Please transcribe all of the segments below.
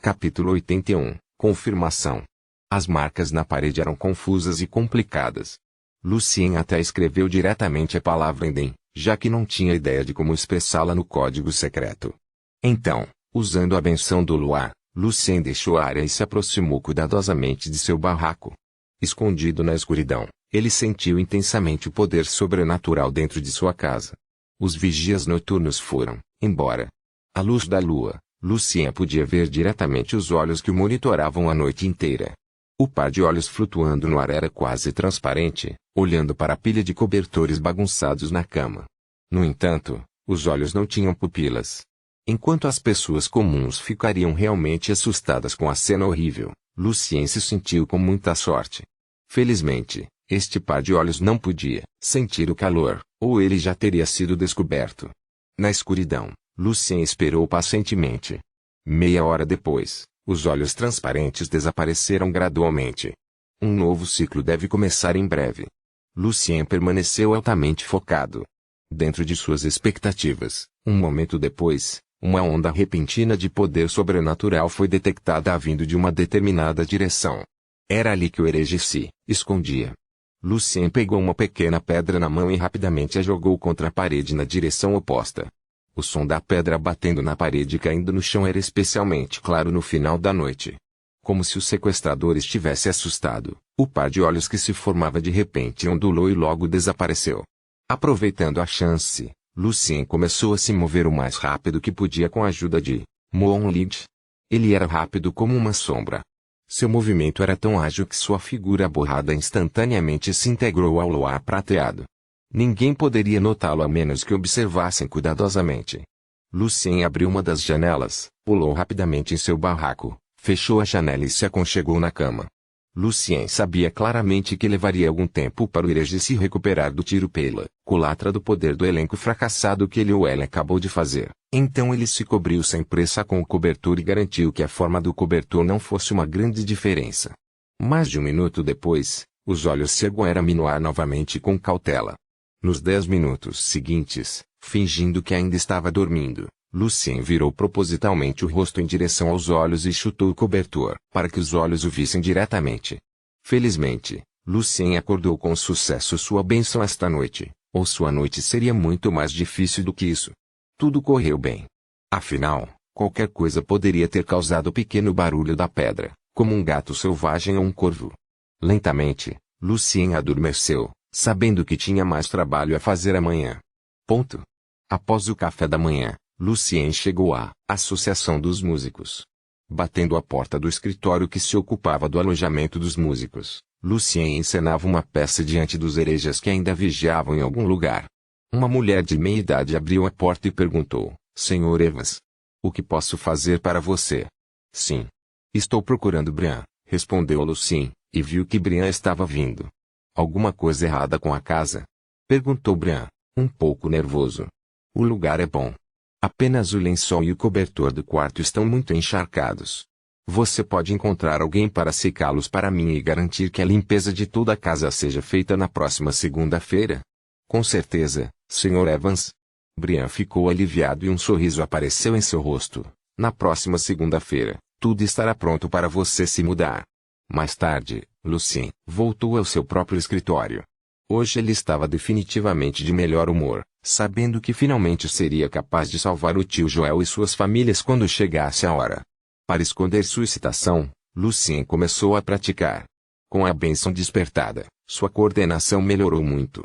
Capítulo 81. Confirmação. As marcas na parede eram confusas e complicadas. Lucien até escreveu diretamente a palavra Eden, já que não tinha ideia de como expressá-la no código secreto. Então, usando a benção do luar, Lucien deixou a área e se aproximou cuidadosamente de seu barraco. Escondido na escuridão, ele sentiu intensamente o poder sobrenatural dentro de sua casa. Os vigias noturnos foram embora. À luz da lua, Lucien podia ver diretamente os olhos que o monitoravam a noite inteira. O par de olhos flutuando no ar era quase transparente, olhando para a pilha de cobertores bagunçados na cama. No entanto, os olhos não tinham pupilas. Enquanto as pessoas comuns ficariam realmente assustadas com a cena horrível, Lucien se sentiu com muita sorte. Felizmente, este par de olhos não podia sentir o calor, ou ele já teria sido descoberto. Na escuridão, Lucien esperou pacientemente. Meia hora depois, os olhos transparentes desapareceram gradualmente. Um novo ciclo deve começar em breve. Lucien permaneceu altamente focado. Dentro de suas expectativas, um momento depois, uma onda repentina de poder sobrenatural foi detectada vindo de uma determinada direção. Era ali que o herege se escondia. Lucien pegou uma pequena pedra na mão e rapidamente a jogou contra a parede na direção oposta. O som da pedra batendo na parede e caindo no chão era especialmente claro no final da noite. Como se o sequestrador estivesse assustado, o par de olhos que se formava de repente ondulou e logo desapareceu. Aproveitando a chance, Lucien começou a se mover o mais rápido que podia com a ajuda de Moonlight. Ele era rápido como uma sombra. Seu movimento era tão ágil que sua figura borrada instantaneamente se integrou ao luar prateado. Ninguém poderia notá-lo a menos que observassem cuidadosamente. Lucien abriu uma das janelas, pulou rapidamente em seu barraco, fechou a janela e se aconchegou na cama. Lucien sabia claramente que levaria algum tempo para o herege se recuperar do tiro pela culatra do poder do elenco fracassado que ele ou ela acabou de fazer. Então ele se cobriu sem pressa com o cobertor e garantiu que a forma do cobertor não fosse uma grande diferença. Mais de um minuto depois, os olhos se ergueram no ar novamente com cautela. Nos 10 minutos seguintes, fingindo que ainda estava dormindo, Lucien virou propositalmente o rosto em direção aos olhos e chutou o cobertor, para que os olhos o vissem diretamente. Felizmente, Lucien acordou com sucesso sua bênção esta noite, ou sua noite seria muito mais difícil do que isso. Tudo correu bem. Afinal, qualquer coisa poderia ter causado o pequeno barulho da pedra, como um gato selvagem ou um corvo. Lentamente, Lucien adormeceu, sabendo que tinha mais trabalho a fazer amanhã. Após o café da manhã, Lucien chegou à Associação dos Músicos. Batendo à porta do escritório que se ocupava do alojamento dos músicos, Lucien encenava uma peça diante dos hereges que ainda vigiavam em algum lugar. Uma mulher de meia idade abriu a porta e perguntou: Sr. Evans, o que posso fazer para você? Sim. Estou procurando Brian, respondeu Lucien, e viu que Brian estava vindo. Alguma coisa errada com a casa? Perguntou Brian, um pouco nervoso. O lugar é bom. Apenas o lençol e o cobertor do quarto estão muito encharcados. Você pode encontrar alguém para secá-los para mim e garantir que a limpeza de toda a casa seja feita na próxima segunda-feira? Com certeza, Sr. Evans. Brian ficou aliviado e um sorriso apareceu em seu rosto. Na próxima segunda-feira, tudo estará pronto para você se mudar. Mais tarde, Lucien voltou ao seu próprio escritório. Hoje ele estava definitivamente de melhor humor, sabendo que finalmente seria capaz de salvar o tio Joel e suas famílias quando chegasse a hora. Para esconder sua excitação, Lucien começou a praticar. Com a bênção despertada, sua coordenação melhorou muito.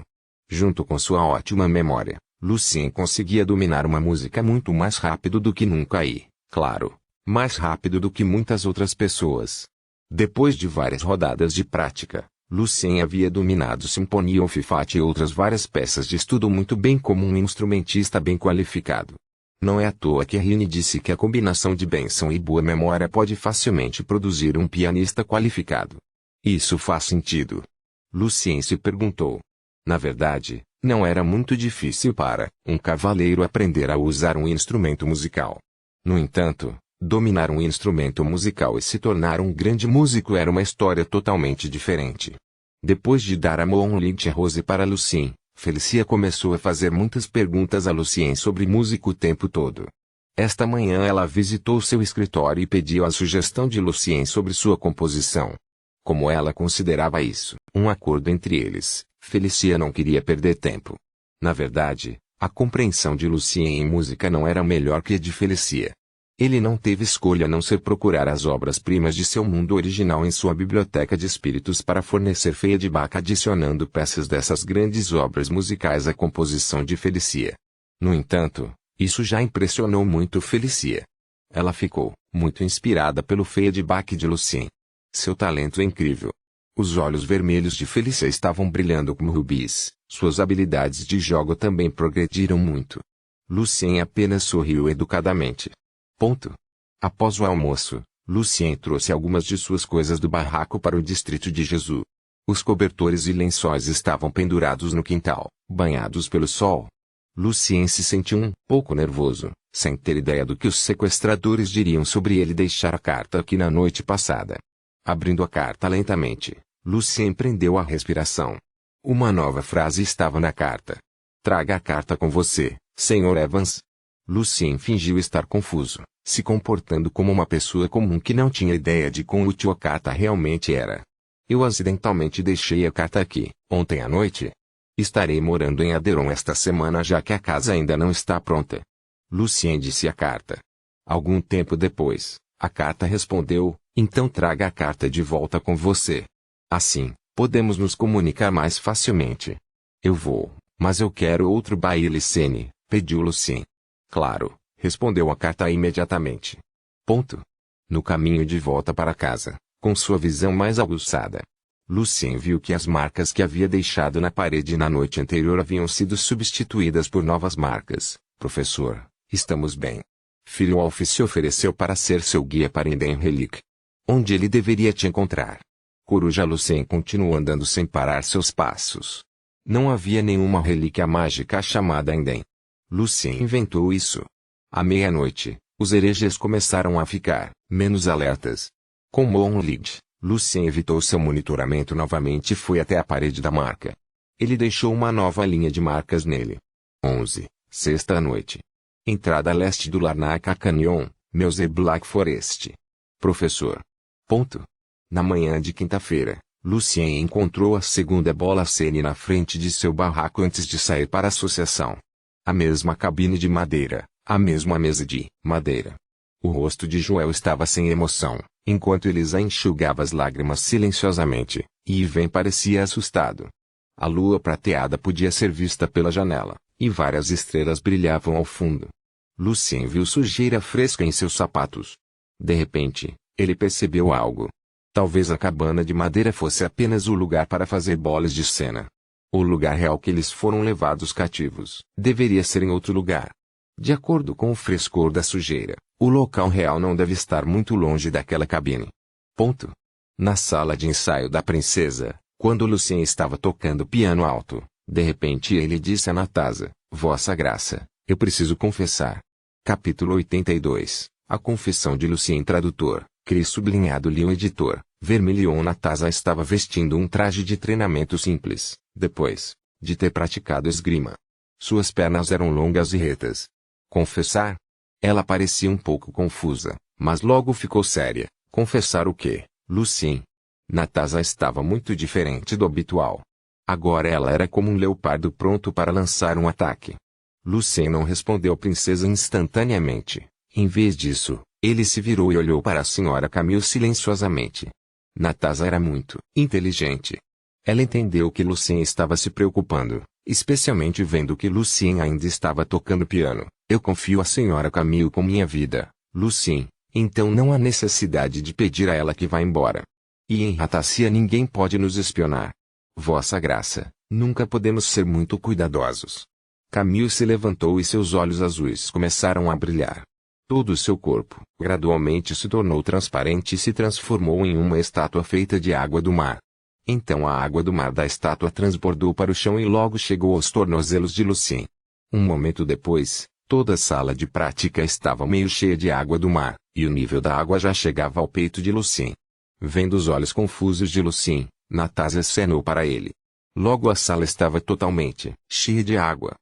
Junto com sua ótima memória, Lucien conseguia dominar uma música muito mais rápido do que nunca e, claro, mais rápido do que muitas outras pessoas. Depois de várias rodadas de prática, Lucien havia dominado Symphony of Fat e outras várias peças de estudo muito bem como um instrumentista bem qualificado. Não é à toa que Rini disse que a combinação de bênção e boa memória pode facilmente produzir um pianista qualificado. Isso faz sentido. Lucien se perguntou. Na verdade, não era muito difícil para um cavaleiro aprender a usar um instrumento musical. No entanto, dominar um instrumento musical e se tornar um grande músico era uma história totalmente diferente. Depois de dar a Moonlight Rose para Lucien, Felicia começou a fazer muitas perguntas a Lucien sobre música o tempo todo. Esta manhã ela visitou seu escritório e pediu a sugestão de Lucien sobre sua composição. Como ela considerava isso um acordo entre eles, Felicia não queria perder tempo. Na verdade, a compreensão de Lucien em música não era melhor que a de Felicia. Ele não teve escolha a não ser procurar as obras-primas de seu mundo original em sua biblioteca de espíritos para fornecer Feia de Bach adicionando peças dessas grandes obras musicais à composição de Felicia. No entanto, isso já impressionou muito Felicia. Ela ficou muito inspirada pelo Feia de Bach de Lucien. Seu talento é incrível. Os olhos vermelhos de Felicia estavam brilhando como rubis, suas habilidades de jogo também progrediram muito. Lucien apenas sorriu educadamente. Após o almoço, Lucien trouxe algumas de suas coisas do barraco para o distrito de Jesus. Os cobertores e lençóis estavam pendurados no quintal, banhados pelo sol. Lucien se sentiu um pouco nervoso, sem ter ideia do que os sequestradores diriam sobre ele deixar a carta aqui na noite passada. Abrindo a carta lentamente, Lucien prendeu a respiração. Uma nova frase estava na carta. Traga a carta com você, Sr. Evans. Lucien fingiu estar confuso, se comportando como uma pessoa comum que não tinha ideia de quão útil a carta realmente era. Eu acidentalmente deixei a carta aqui, ontem à noite. Estarei morando em Aderon esta semana já que a casa ainda não está pronta. Lucien disse à carta. Algum tempo depois, a carta respondeu, então traga a carta de volta com você. Assim, podemos nos comunicar mais facilmente. Eu vou, mas eu quero outro baile cene, pediu Lucien. Claro, respondeu a carta imediatamente. No caminho de volta para casa, com sua visão mais aguçada, Lucien viu que as marcas que havia deixado na parede na noite anterior haviam sido substituídas por novas marcas. Professor, estamos bem. Filho Alf se ofereceu para ser seu guia para Eden Relic. Onde ele deveria te encontrar? Coruja Lucien continuou andando sem parar seus passos. Não havia nenhuma relíquia mágica chamada Eden. Lucien inventou isso. À meia-noite, os hereges começaram a ficar menos alertas. Com Monlid, Lucien evitou seu monitoramento novamente e foi até a parede da marca. Ele deixou uma nova linha de marcas nele. 11. Sexta-noite. Entrada a leste do Larnaca Canyon, Meuse Black Forest. Professor. Na manhã de quinta-feira, Lucien encontrou a segunda bola cene na frente de seu barraco antes de sair para a associação. A mesma cabine de madeira, a mesma mesa de madeira. O rosto de Joel estava sem emoção, enquanto Elisa enxugava as lágrimas silenciosamente, e Ivan parecia assustado. A lua prateada podia ser vista pela janela, e várias estrelas brilhavam ao fundo. Lucien viu sujeira fresca em seus sapatos. De repente, ele percebeu algo. Talvez a cabana de madeira fosse apenas o lugar para fazer bolas de cena. O lugar real que eles foram levados cativos deveria ser em outro lugar. De acordo com o frescor da sujeira, o local real não deve estar muito longe daquela cabine. Na sala de ensaio da princesa, quando Lucien estava tocando piano alto, de repente ele disse a Natasa, Vossa Graça, eu preciso confessar. Capítulo 82, A Confissão de Lucien. Tradutor, Cris sublinhado Leon editor, Vermilion. Natasa estava vestindo um traje de treinamento simples, depois de ter praticado esgrima. Suas pernas eram longas e retas. Confessar? Ela parecia um pouco confusa, mas logo ficou séria. Confessar o quê, Lucien? Natasa estava muito diferente do habitual. Agora ela era como um leopardo pronto para lançar um ataque. Lucien não respondeu à princesa instantaneamente. Em vez disso, ele se virou e olhou para a senhora Camille silenciosamente. Natasa era muito inteligente. Ela entendeu que Lucien estava se preocupando, especialmente vendo que Lucien ainda estava tocando piano. Eu confio à senhora Camille com minha vida, Lucien, então não há necessidade de pedir a ela que vá embora. E em Ratassia ninguém pode nos espionar. Vossa Graça, nunca podemos ser muito cuidadosos. Camille se levantou e seus olhos azuis começaram a brilhar. Todo o seu corpo gradualmente se tornou transparente e se transformou em uma estátua feita de água do mar. Então a água do mar da estátua transbordou para o chão e logo chegou aos tornozelos de Lucien. Um momento depois, toda a sala de prática estava meio cheia de água do mar, e o nível da água já chegava ao peito de Lucien. Vendo os olhos confusos de Lucien, Natasa acenou para ele. Logo a sala estava totalmente cheia de água.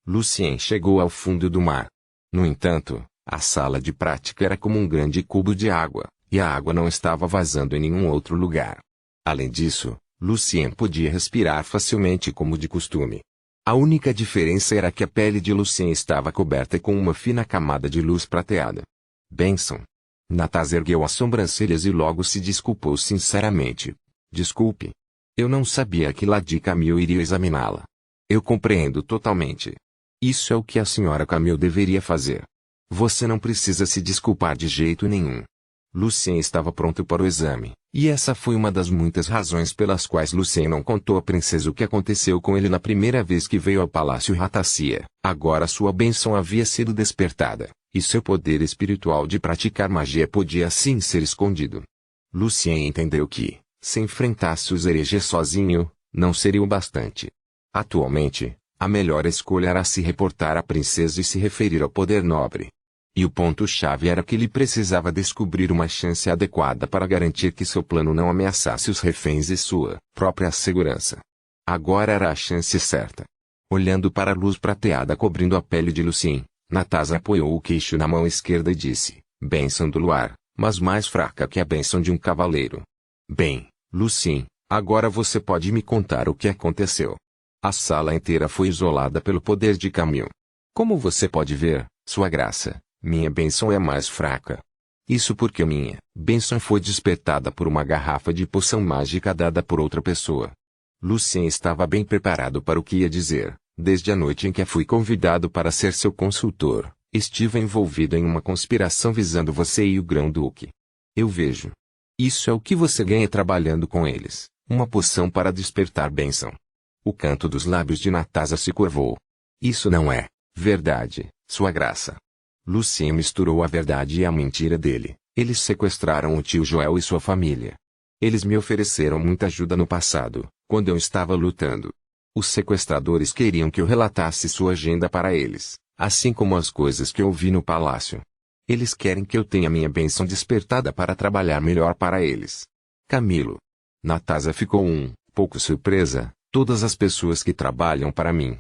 Lucien chegou ao fundo do mar. No entanto, A sala de prática era como um grande cubo de água, e a água não estava vazando em nenhum outro lugar. Além disso, Lucien podia respirar facilmente como de costume. A única diferença era que a pele de Lucien estava coberta com uma fina camada de luz prateada. Benção. Natasha ergueu as sobrancelhas e logo se desculpou sinceramente. Desculpe. Eu não sabia que Lady Camille iria examiná-la. Eu compreendo totalmente. Isso é o que a senhora Camille deveria fazer. Você não precisa se desculpar de jeito nenhum. Lucien estava pronto para o exame, e essa foi uma das muitas razões pelas quais Lucien não contou à princesa o que aconteceu com ele na primeira vez que veio ao Palácio Rataccia. Agora sua bênção havia sido despertada, e seu poder espiritual de praticar magia podia assim ser escondido. Lucien entendeu que, se enfrentasse os hereges sozinho, não seria o bastante. Atualmente, a melhor escolha era se reportar à princesa e se referir ao poder nobre. E o ponto-chave era que ele precisava descobrir uma chance adequada para garantir que seu plano não ameaçasse os reféns e sua própria segurança. Agora era a chance certa. Olhando para a luz prateada cobrindo a pele de Lucien, Natasha apoiou o queixo na mão esquerda e disse, bênção do luar, mas mais fraca que a bênção de um cavaleiro. Bem, Lucien, agora você pode me contar o que aconteceu. A sala inteira foi isolada pelo poder de Camille. Como você pode ver, sua graça, minha bênção é mais fraca. Isso porque minha bênção foi despertada por uma garrafa de poção mágica dada por outra pessoa. Lucien estava bem preparado para o que ia dizer. Desde a noite em que fui convidado para ser seu consultor, estive envolvido em uma conspiração visando você e o Grão-Duque. Eu vejo. Isso é o que você ganha trabalhando com eles, uma poção para despertar bênção. O canto dos lábios de Natasha se curvou. Isso não é verdade, sua graça. Lucien misturou a verdade e a mentira dele. Eles sequestraram o tio Joel e sua família. Eles me ofereceram muita ajuda no passado, quando eu estava lutando. Os sequestradores queriam que eu relatasse sua agenda para eles, assim como as coisas que eu vi no palácio. Eles querem que eu tenha minha bênção despertada para trabalhar melhor para eles. Camilo. Natasha ficou pouco surpresa. Todas as pessoas que trabalham para mim.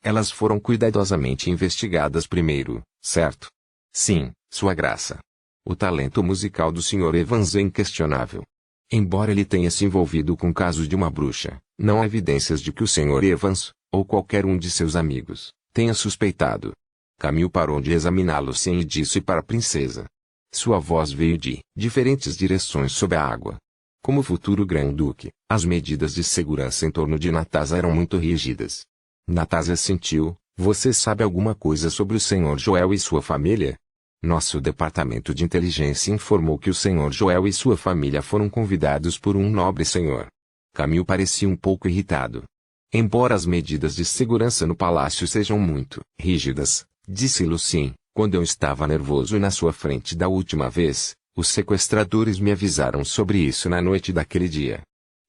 Elas foram cuidadosamente investigadas primeiro, certo? Sim, sua graça. O talento musical do Sr. Evans é inquestionável. Embora ele tenha se envolvido com casos de uma bruxa, não há evidências de que o Sr. Evans, ou qualquer um de seus amigos, tenha suspeitado. Camille parou de examinar Lucien e disse para a princesa. Sua voz veio de diferentes direções sob a água. Como futuro Grão-Duque, as medidas de segurança em torno de Natasha eram muito rígidas. Natasha sentiu, você sabe alguma coisa sobre o Sr. Joel e sua família? Nosso departamento de inteligência informou que o Sr. Joel e sua família foram convidados por um nobre senhor. Camille parecia um pouco irritado. Embora as medidas de segurança no palácio sejam muito rígidas, disse Lucien, quando eu estava nervoso na sua frente da última vez, os sequestradores me avisaram sobre isso na noite daquele dia.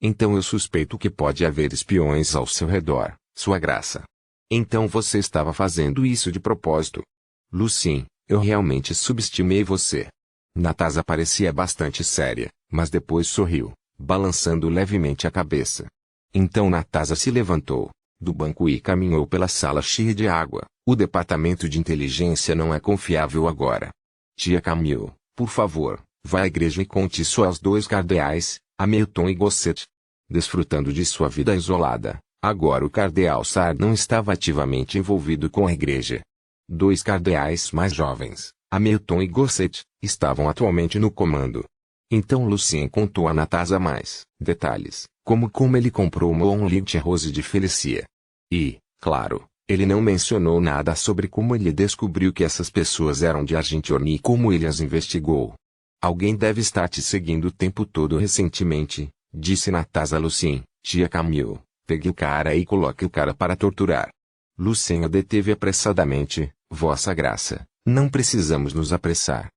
Então eu suspeito que pode haver espiões ao seu redor, sua graça. Então você estava fazendo isso de propósito. Lucien, eu realmente subestimei você. Natasha parecia bastante séria, mas depois sorriu, balançando levemente a cabeça. Então Natasha se levantou do banco e caminhou pela sala cheia de água. O departamento de inteligência não é confiável agora. Tia Camille, por favor, vá à igreja e conte isso aos dois cardeais, Hamilton e Gosset. Desfrutando de sua vida isolada, agora o cardeal Sard não estava ativamente envolvido com a igreja. Dois cardeais mais jovens, Hamilton e Gosset, estavam atualmente no comando. Então Lucien contou a Natasha mais detalhes, como ele comprou uma Onlit Rose de Felicia. E, claro, ele não mencionou nada sobre como ele descobriu que essas pessoas eram de Argentiorny e como ele as investigou. Alguém deve estar te seguindo o tempo todo recentemente, disse Natasha a Lucien. Tia Camille, pegue o cara e coloque o cara para torturar. Lucien a deteve apressadamente. Vossa Graça, não precisamos nos apressar.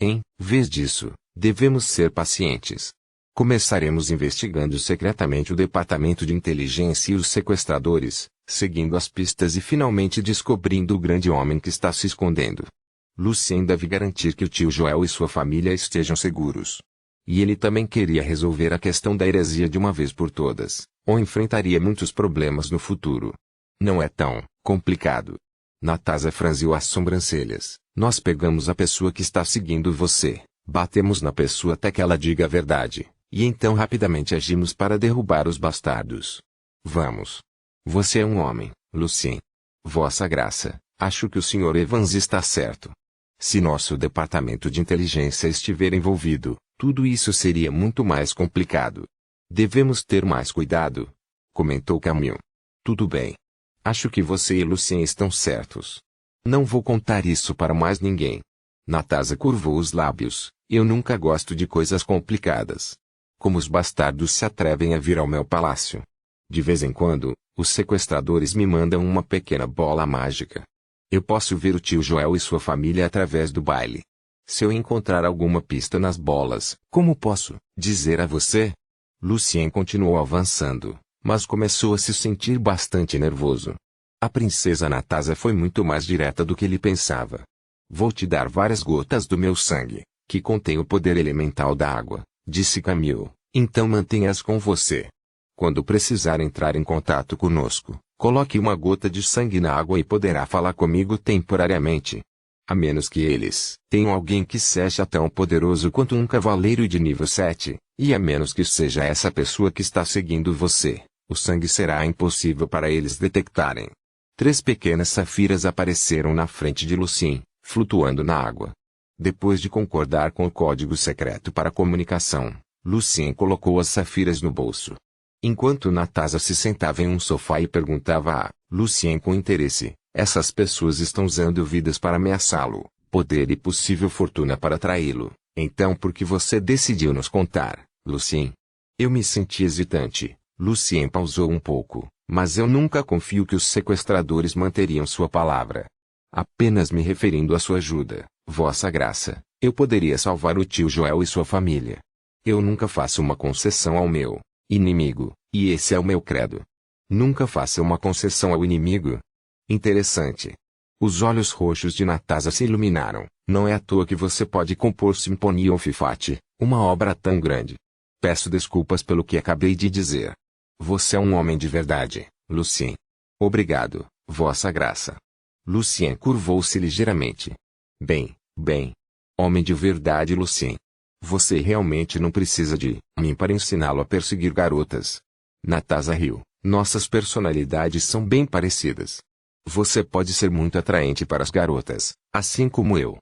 Em vez disso, devemos ser pacientes. Começaremos investigando secretamente o departamento de inteligência e os sequestradores, seguindo as pistas e finalmente descobrindo o grande homem que está se escondendo. Lucien deve garantir que o tio Joel e sua família estejam seguros. E ele também queria resolver a questão da heresia de uma vez por todas, ou enfrentaria muitos problemas no futuro. Não é tão complicado. Natasha franziu as sobrancelhas. Nós pegamos a pessoa que está seguindo você, batemos na pessoa até que ela diga a verdade, e então rapidamente agimos para derrubar os bastardos. Vamos. Você é um homem, Lucien. Vossa Graça, acho que o Sr. Evans está certo. Se nosso departamento de inteligência estiver envolvido, tudo isso seria muito mais complicado. Devemos ter mais cuidado, comentou Camille. Tudo bem. Acho que você e Lucien estão certos. Não vou contar isso para mais ninguém. Natasha curvou os lábios. Eu nunca gosto de coisas complicadas. Como os bastardos se atrevem a vir ao meu palácio? De vez em quando, os sequestradores me mandam uma pequena bola mágica. Eu posso ver o tio Joel e sua família através do baile. Se eu encontrar alguma pista nas bolas, como posso dizer a você? Lucien continuou avançando, mas começou a se sentir bastante nervoso. A princesa Natasha foi muito mais direta do que ele pensava. Vou te dar várias gotas do meu sangue, que contém o poder elemental da água, disse Camille, então mantenha-as com você. Quando precisar entrar em contato conosco, coloque uma gota de sangue na água e poderá falar comigo temporariamente. A menos que eles tenham alguém que seja tão poderoso quanto um cavaleiro de nível 7, e a menos que seja essa pessoa que está seguindo você, o sangue será impossível para eles detectarem. 3 pequenas safiras apareceram na frente de Lucien, flutuando na água. Depois de concordar com o código secreto para comunicação, Lucien colocou as safiras no bolso. Enquanto Natasha se sentava em um sofá e perguntava a Lucien com interesse, essas pessoas estão usando vidas para ameaçá-lo, poder e possível fortuna para atraí-lo, então por que você decidiu nos contar, Lucien? Eu me senti hesitante. Lucien pausou um pouco, mas eu nunca confio que os sequestradores manteriam sua palavra. Apenas me referindo à sua ajuda, Vossa Graça, eu poderia salvar o tio Joel e sua família. Eu nunca faço uma concessão ao meu inimigo, e esse é o meu credo. Nunca faça uma concessão ao inimigo. Interessante. Os olhos roxos de Natasha se iluminaram. Não é à toa que você pode compor Sinfonia of Fate, uma obra tão grande. Peço desculpas pelo que acabei de dizer. Você é um homem de verdade, Lucien. Obrigado, Vossa Graça. Lucien curvou-se ligeiramente. Bem. Homem de verdade, Lucien. Você realmente não precisa de mim para ensiná-lo a perseguir garotas. Natasha riu. Nossas personalidades são bem parecidas. Você pode ser muito atraente para as garotas, assim como eu.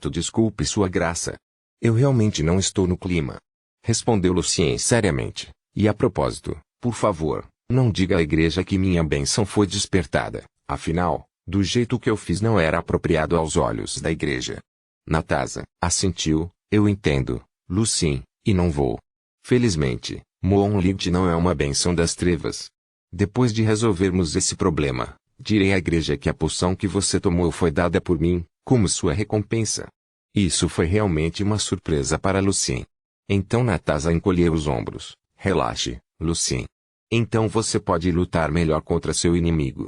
Desculpe Sua Graça. Eu realmente não estou no clima. Respondeu Lucien seriamente. E a propósito, por favor, não diga à igreja que minha bênção foi despertada. Afinal, do jeito que eu fiz não era apropriado aos olhos da igreja. Natasha assentiu. Eu entendo, Lucien, e não vou. Felizmente, Moonlight não é uma bênção das trevas. Depois de resolvermos esse problema, direi à igreja que a poção que você tomou foi dada por mim, como sua recompensa. Isso foi realmente uma surpresa para Lucien. Então Natasha encolheu os ombros. Relaxe, Lucien. Então você pode lutar melhor contra seu inimigo.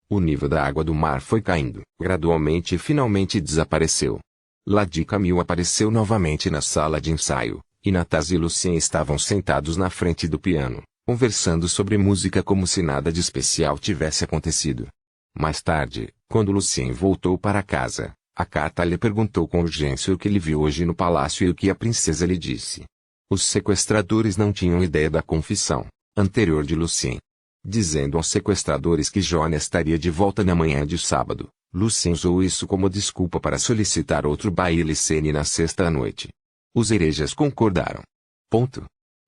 O nível da água do mar foi caindo, gradualmente e finalmente desapareceu. Lady Camille apareceu novamente na sala de ensaio, e Natasha e Lucien estavam sentados na frente do piano, conversando sobre música como se nada de especial tivesse acontecido. Mais tarde, quando Lucien voltou para casa, a Carta lhe perguntou com urgência o que ele viu hoje no palácio e o que a princesa lhe disse. Os sequestradores não tinham ideia da confissão anterior de Lucien. Dizendo aos sequestradores que Joanna estaria de volta na manhã de sábado, Lucien usou isso como desculpa para solicitar outro baile cene na sexta à noite. Os hereges concordaram.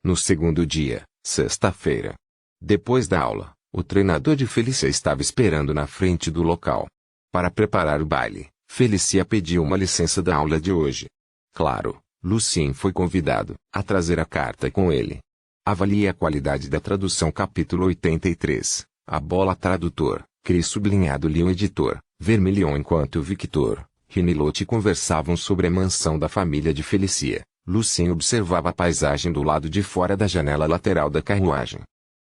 No segundo dia, sexta-feira. Depois da aula, o treinador de Felicia estava esperando na frente do local. Para preparar o baile, Felicia pediu uma licença da aula de hoje. Claro, Lucien foi convidado a trazer a carta com ele. Avalie a qualidade da tradução capítulo 83. A bola tradutor, Cris sublinhado Leon editor, Vermilion enquanto Victor, Rinilote conversavam sobre a mansão da família de Felicia. Lucien observava a paisagem do lado de fora da janela lateral da carruagem.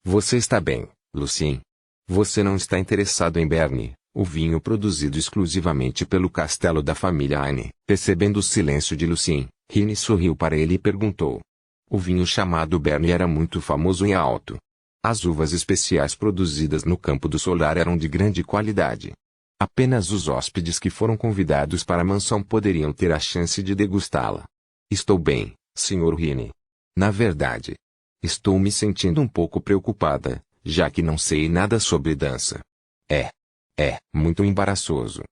Você está bem, Lucien? Você não está interessado em Berne, o vinho produzido exclusivamente pelo castelo da família Anne? Percebendo o silêncio de Lucien, Rini sorriu para ele e perguntou. O vinho chamado Berne era muito famoso e alto. As uvas especiais produzidas no campo do solar eram de grande qualidade. Apenas os hóspedes que foram convidados para a mansão poderiam ter a chance de degustá-la. Estou bem, Sr. Heaney. Na verdade, estou me sentindo um pouco preocupada, já que não sei nada sobre dança. É muito embaraçoso.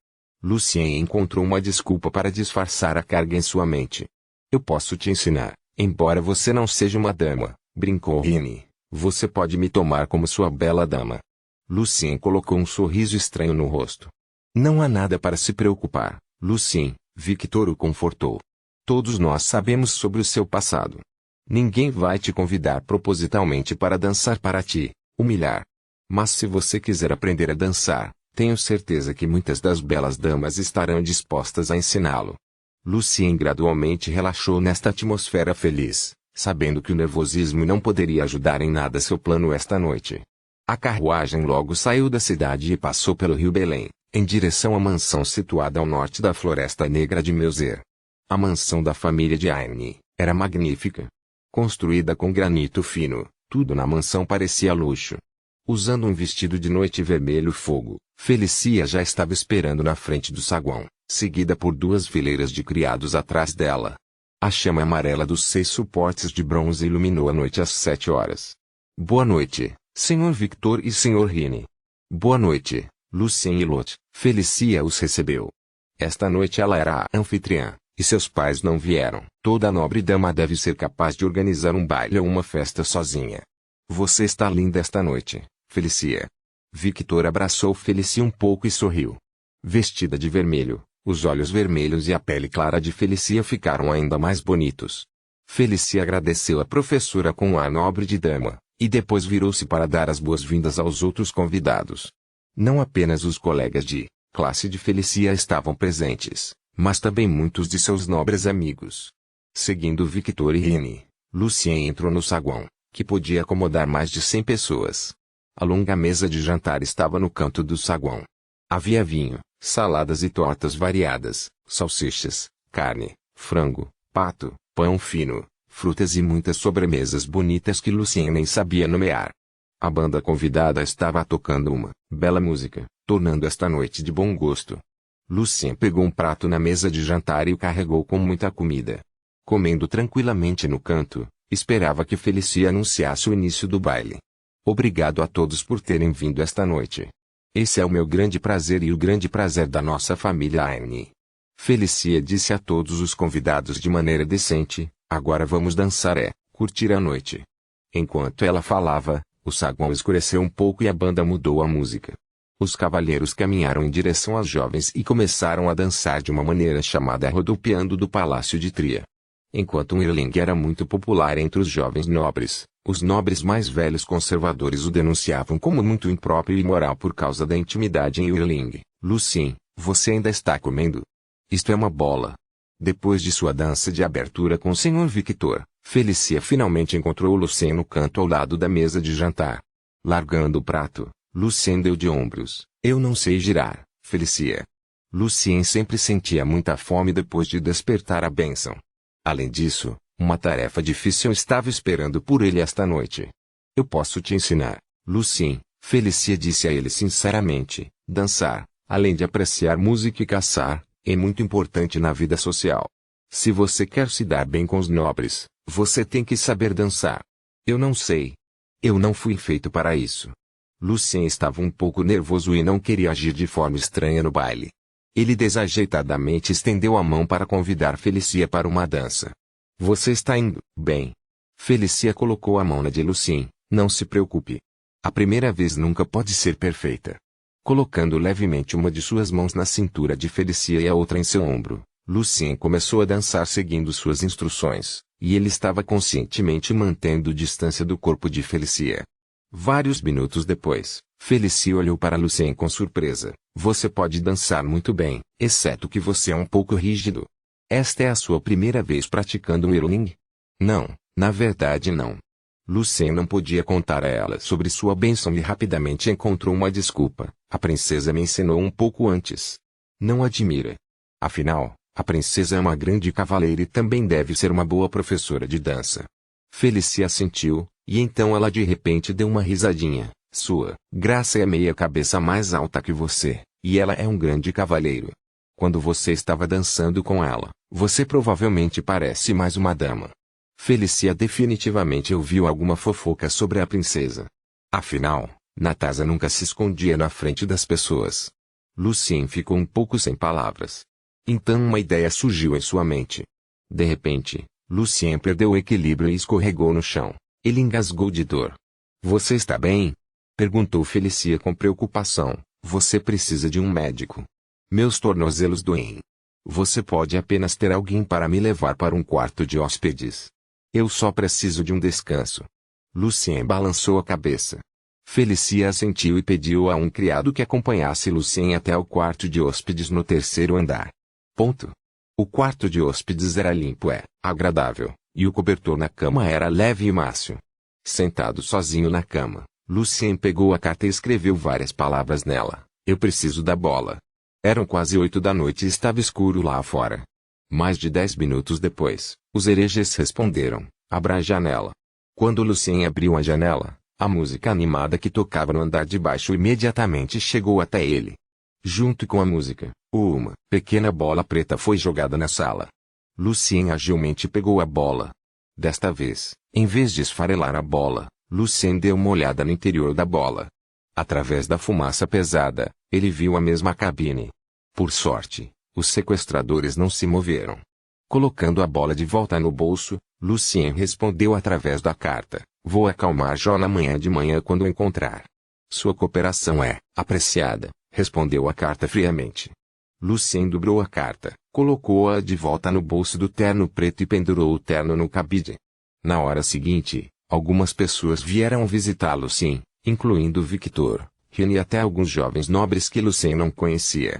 Lucien encontrou uma desculpa para disfarçar a carga em sua mente. Eu posso te ensinar, embora você não seja uma dama, brincou Heaney. Você pode me tomar como sua bela dama. Lucien colocou um sorriso estranho no rosto. Não há nada para se preocupar, Lucien, Victor o confortou. Todos nós sabemos sobre o seu passado. Ninguém vai te convidar propositalmente para dançar para te humilhar. Mas se você quiser aprender a dançar, tenho certeza que muitas das belas damas estarão dispostas a ensiná-lo. Lucien gradualmente relaxou nesta atmosfera feliz, sabendo que o nervosismo não poderia ajudar em nada seu plano esta noite. A carruagem logo saiu da cidade e passou pelo rio Belém, em direção à mansão situada ao norte da Floresta Negra de Meuser. A mansão da família de Heaney era magnífica. Construída com granito fino, tudo na mansão parecia luxo. Usando um vestido de noite vermelho fogo, Felicia já estava esperando na frente do saguão, seguida por 2 fileiras de criados atrás dela. A chama amarela dos 6 suportes de bronze iluminou a noite às 7 horas. Boa noite, Sr. Victor e Sr. Heaney. Boa noite, Lucien e Lot. Felicia os recebeu. Esta noite ela era a anfitriã, e seus pais não vieram. Toda nobre dama deve ser capaz de organizar um baile ou uma festa sozinha. Você está linda esta noite, Felicia. Victor abraçou Felicia um pouco e sorriu. Vestida de vermelho, os olhos vermelhos e a pele clara de Felicia ficaram ainda mais bonitos. Felicia agradeceu a professora com um ar nobre de dama, e depois virou-se para dar as boas-vindas aos outros convidados. Não apenas os colegas de classe de Felicia estavam presentes, mas também muitos de seus nobres amigos. Seguindo Victor e Heaney, Lucien entrou no saguão, que podia acomodar mais de 100 pessoas. A longa mesa de jantar estava no canto do saguão. Havia vinho, saladas e tortas variadas, salsichas, carne, frango, pato, pão fino, frutas e muitas sobremesas bonitas que Lucien nem sabia nomear. A banda convidada estava tocando uma bela música, tornando esta noite de bom gosto. Lucien pegou um prato na mesa de jantar e o carregou com muita comida. Comendo tranquilamente no canto, esperava que Felicia anunciasse o início do baile. Obrigado a todos por terem vindo esta noite. Esse é o meu grande prazer e o grande prazer da nossa família Heaney. Felicia disse a todos os convidados de maneira decente, agora vamos dançar curtir a noite. Enquanto ela falava, o saguão escureceu um pouco e a banda mudou a música. Os cavalheiros caminharam em direção às jovens e começaram a dançar de uma maneira chamada rodopiando do Palácio de Tria. Enquanto um Irling era muito popular entre os jovens nobres, os nobres mais velhos conservadores o denunciavam como muito impróprio e imoral por causa da intimidade em Irling. Lucien, você ainda está comendo? Isto é uma bola. Depois de sua dança de abertura com o Sr. Victor, Felicia finalmente encontrou Lucien no canto ao lado da mesa de jantar. Largando o prato, Lucien deu de ombros. Eu não sei girar, Felicia. Lucien sempre sentia muita fome depois de despertar a bênção. Além disso, uma tarefa difícil estava esperando por ele esta noite. Eu posso te ensinar, Lucien, Felicia disse a ele sinceramente. Dançar, além de apreciar música e caçar, é muito importante na vida social. Se você quer se dar bem com os nobres, você tem que saber dançar. Eu não sei. Eu não fui feito para isso. Lucien estava um pouco nervoso e não queria agir de forma estranha no baile. Ele desajeitadamente estendeu a mão para convidar Felicia para uma dança. Você está indo bem. Felicia colocou a mão na de Lucien. Não se preocupe. A primeira vez nunca pode ser perfeita. Colocando levemente uma de suas mãos na cintura de Felicia e a outra em seu ombro, Lucien começou a dançar seguindo suas instruções, e ele estava conscientemente mantendo distância do corpo de Felicia. Vários minutos depois, Felicia olhou para Lucien com surpresa. Você pode dançar muito bem, exceto que você é um pouco rígido. Esta é a sua primeira vez praticando o Irling? Não, na verdade não. Lucien não podia contar a ela sobre sua bênção e rapidamente encontrou uma desculpa. A princesa me ensinou um pouco antes. Não admira. Afinal, a princesa é uma grande cavaleira e também deve ser uma boa professora de dança. Felicia assentiu, e então ela de repente deu uma risadinha. Sua graça é meia cabeça mais alta que você, E ela é um grande cavalheiro. Quando você estava dançando com ela, você provavelmente parece mais uma dama. Felicia definitivamente ouviu alguma fofoca sobre a princesa. Afinal, Natasha nunca se escondia na frente das pessoas. Lucien ficou um pouco sem palavras. Então uma ideia surgiu em sua mente. De repente, Lucien perdeu o equilíbrio e escorregou no chão. Ele engasgou de dor. Você está bem? Perguntou Felicia com preocupação. Você precisa de um médico. Meus tornozelos doem. Você pode apenas ter alguém para me levar para um quarto de hóspedes. Eu só preciso de um descanso. Lucien balançou a cabeça. Felicia assentiu e pediu a um criado que acompanhasse Lucien até o quarto de hóspedes no terceiro andar. O quarto de hóspedes era limpo e agradável, e o cobertor na cama era leve e macio. Sentado sozinho na cama, Lucien pegou a carta e escreveu várias palavras nela. Eu preciso da bola. Eram quase 8 da noite e estava escuro lá fora. Mais de 10 minutos depois, os hereges responderam. Abra a janela. Quando Lucien abriu a janela, a música animada que tocava no andar de baixo imediatamente chegou até ele. Junto com a música, uma pequena bola preta foi jogada na sala. Lucien agilmente pegou a bola. Desta vez, em vez de esfarelar a bola, Lucien deu uma olhada no interior da bola. Através da fumaça pesada, ele viu a mesma cabine. Por sorte, os sequestradores não se moveram. Colocando a bola de volta no bolso, Lucien respondeu através da carta. Vou acalmar John amanhã de manhã quando o encontrar. Sua cooperação é apreciada, respondeu a carta friamente. Lucien dobrou a carta, colocou-a de volta no bolso do terno preto e pendurou o terno no cabide. Na hora seguinte, algumas pessoas vieram visitar Lucien, incluindo Victor, Rene e até alguns jovens nobres que Lucien não conhecia.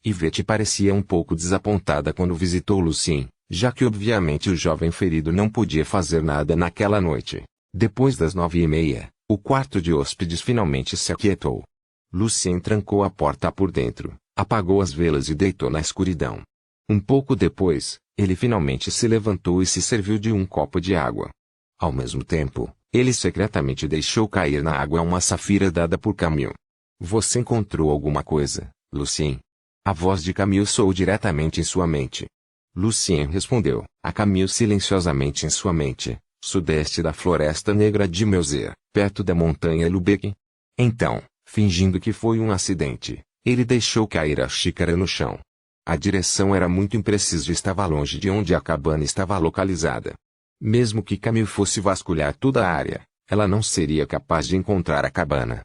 Yvette parecia um pouco desapontada quando visitou Lucien, já que obviamente o jovem ferido não podia fazer nada naquela noite. Depois das 9h30, o quarto de hóspedes finalmente se aquietou. Lucien trancou a porta por dentro, apagou as velas e deitou na escuridão. Um pouco depois, ele finalmente se levantou e se serviu de um copo de água. Ao mesmo tempo, ele secretamente deixou cair na água uma safira dada por Camille. Você encontrou alguma coisa, Lucien? A voz de Camille soou diretamente em sua mente. Lucien respondeu, a Camille silenciosamente em sua mente, sudeste da Floresta Negra de Meuser, perto da montanha Lubeck. Então, fingindo que foi um acidente, ele deixou cair a xícara no chão. A direção era muito imprecisa e estava longe de onde a cabana estava localizada. Mesmo que Camille fosse vasculhar toda a área, ela não seria capaz de encontrar a cabana.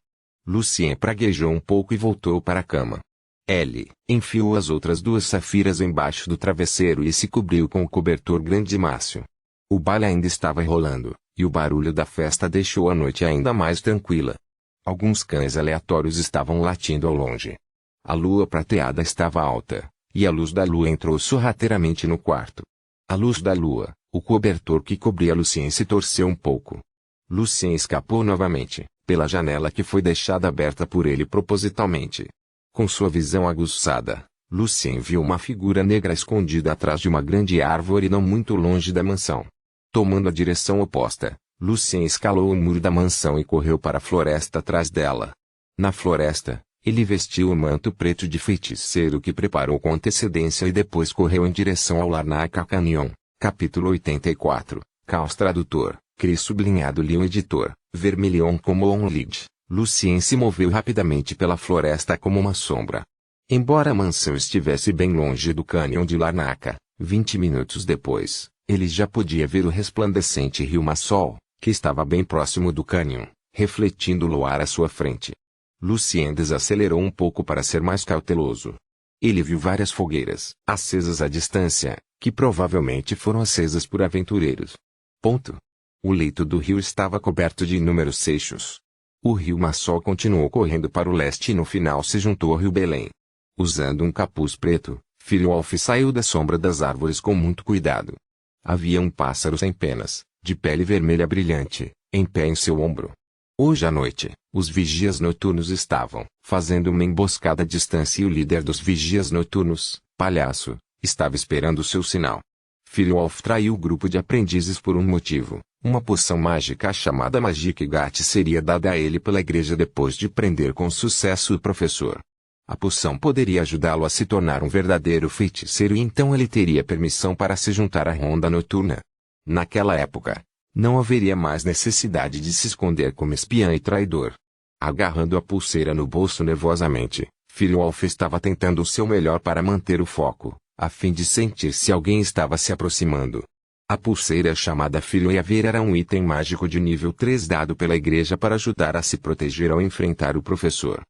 Lucien praguejou um pouco e voltou para a cama. Ele enfiou as outras 2 safiras embaixo do travesseiro e se cobriu com o cobertor grande e macio. O baile ainda estava rolando, e o barulho da festa deixou a noite ainda mais tranquila. Alguns cães aleatórios estavam latindo ao longe. A lua prateada estava alta, e a luz da lua entrou sorrateiramente no quarto. À luz da lua, o cobertor que cobria Lucien se torceu um pouco. Lucien escapou novamente, pela janela que foi deixada aberta por ele propositalmente. Com sua visão aguçada, Lucien viu uma figura negra escondida atrás de uma grande árvore não muito longe da mansão. Tomando a direção oposta, Lucien escalou o muro da mansão e correu para a floresta atrás dela. Na floresta, ele vestiu o manto preto de feiticeiro que preparou com antecedência e depois correu em direção ao Larnaca Canyon. Capítulo 84. Caos Tradutor, Cris sublinhado Leon Editor, Vermilion como Onlead. Lucien se moveu rapidamente pela floresta como uma sombra. Embora a mansão estivesse bem longe do cânion de Larnaca, 20 minutos depois, ele já podia ver o resplandecente rio Massol, que estava bem próximo do cânion, refletindo o luar à sua frente. Lucien desacelerou um pouco para ser mais cauteloso. Ele viu várias fogueiras, acesas à distância, que provavelmente foram acesas por aventureiros. O leito do rio estava coberto de inúmeros seixos. O rio Massol continuou correndo para o leste e no final se juntou ao rio Belém. Usando um capuz preto, Firwolf saiu da sombra das árvores com muito cuidado. Havia um pássaro sem penas, de pele vermelha brilhante, em pé em seu ombro. Hoje à noite, os vigias noturnos estavam fazendo uma emboscada à distância e o líder dos vigias noturnos, Palhaço, estava esperando seu sinal. Firwolf traiu o grupo de aprendizes por um motivo. Uma poção mágica chamada Magic Gat seria dada a ele pela igreja depois de prender com sucesso o professor. A poção poderia ajudá-lo a se tornar um verdadeiro feiticeiro e então ele teria permissão para se juntar à ronda noturna. Naquela época, não haveria mais necessidade de se esconder como espiã e traidor. Agarrando a pulseira no bolso nervosamente, Filwolf estava tentando o seu melhor para manter o foco, a fim de sentir se alguém estava se aproximando. A pulseira chamada Filhoeaver era um item mágico de nível 3 dado pela igreja para ajudar a se proteger ao enfrentar o professor.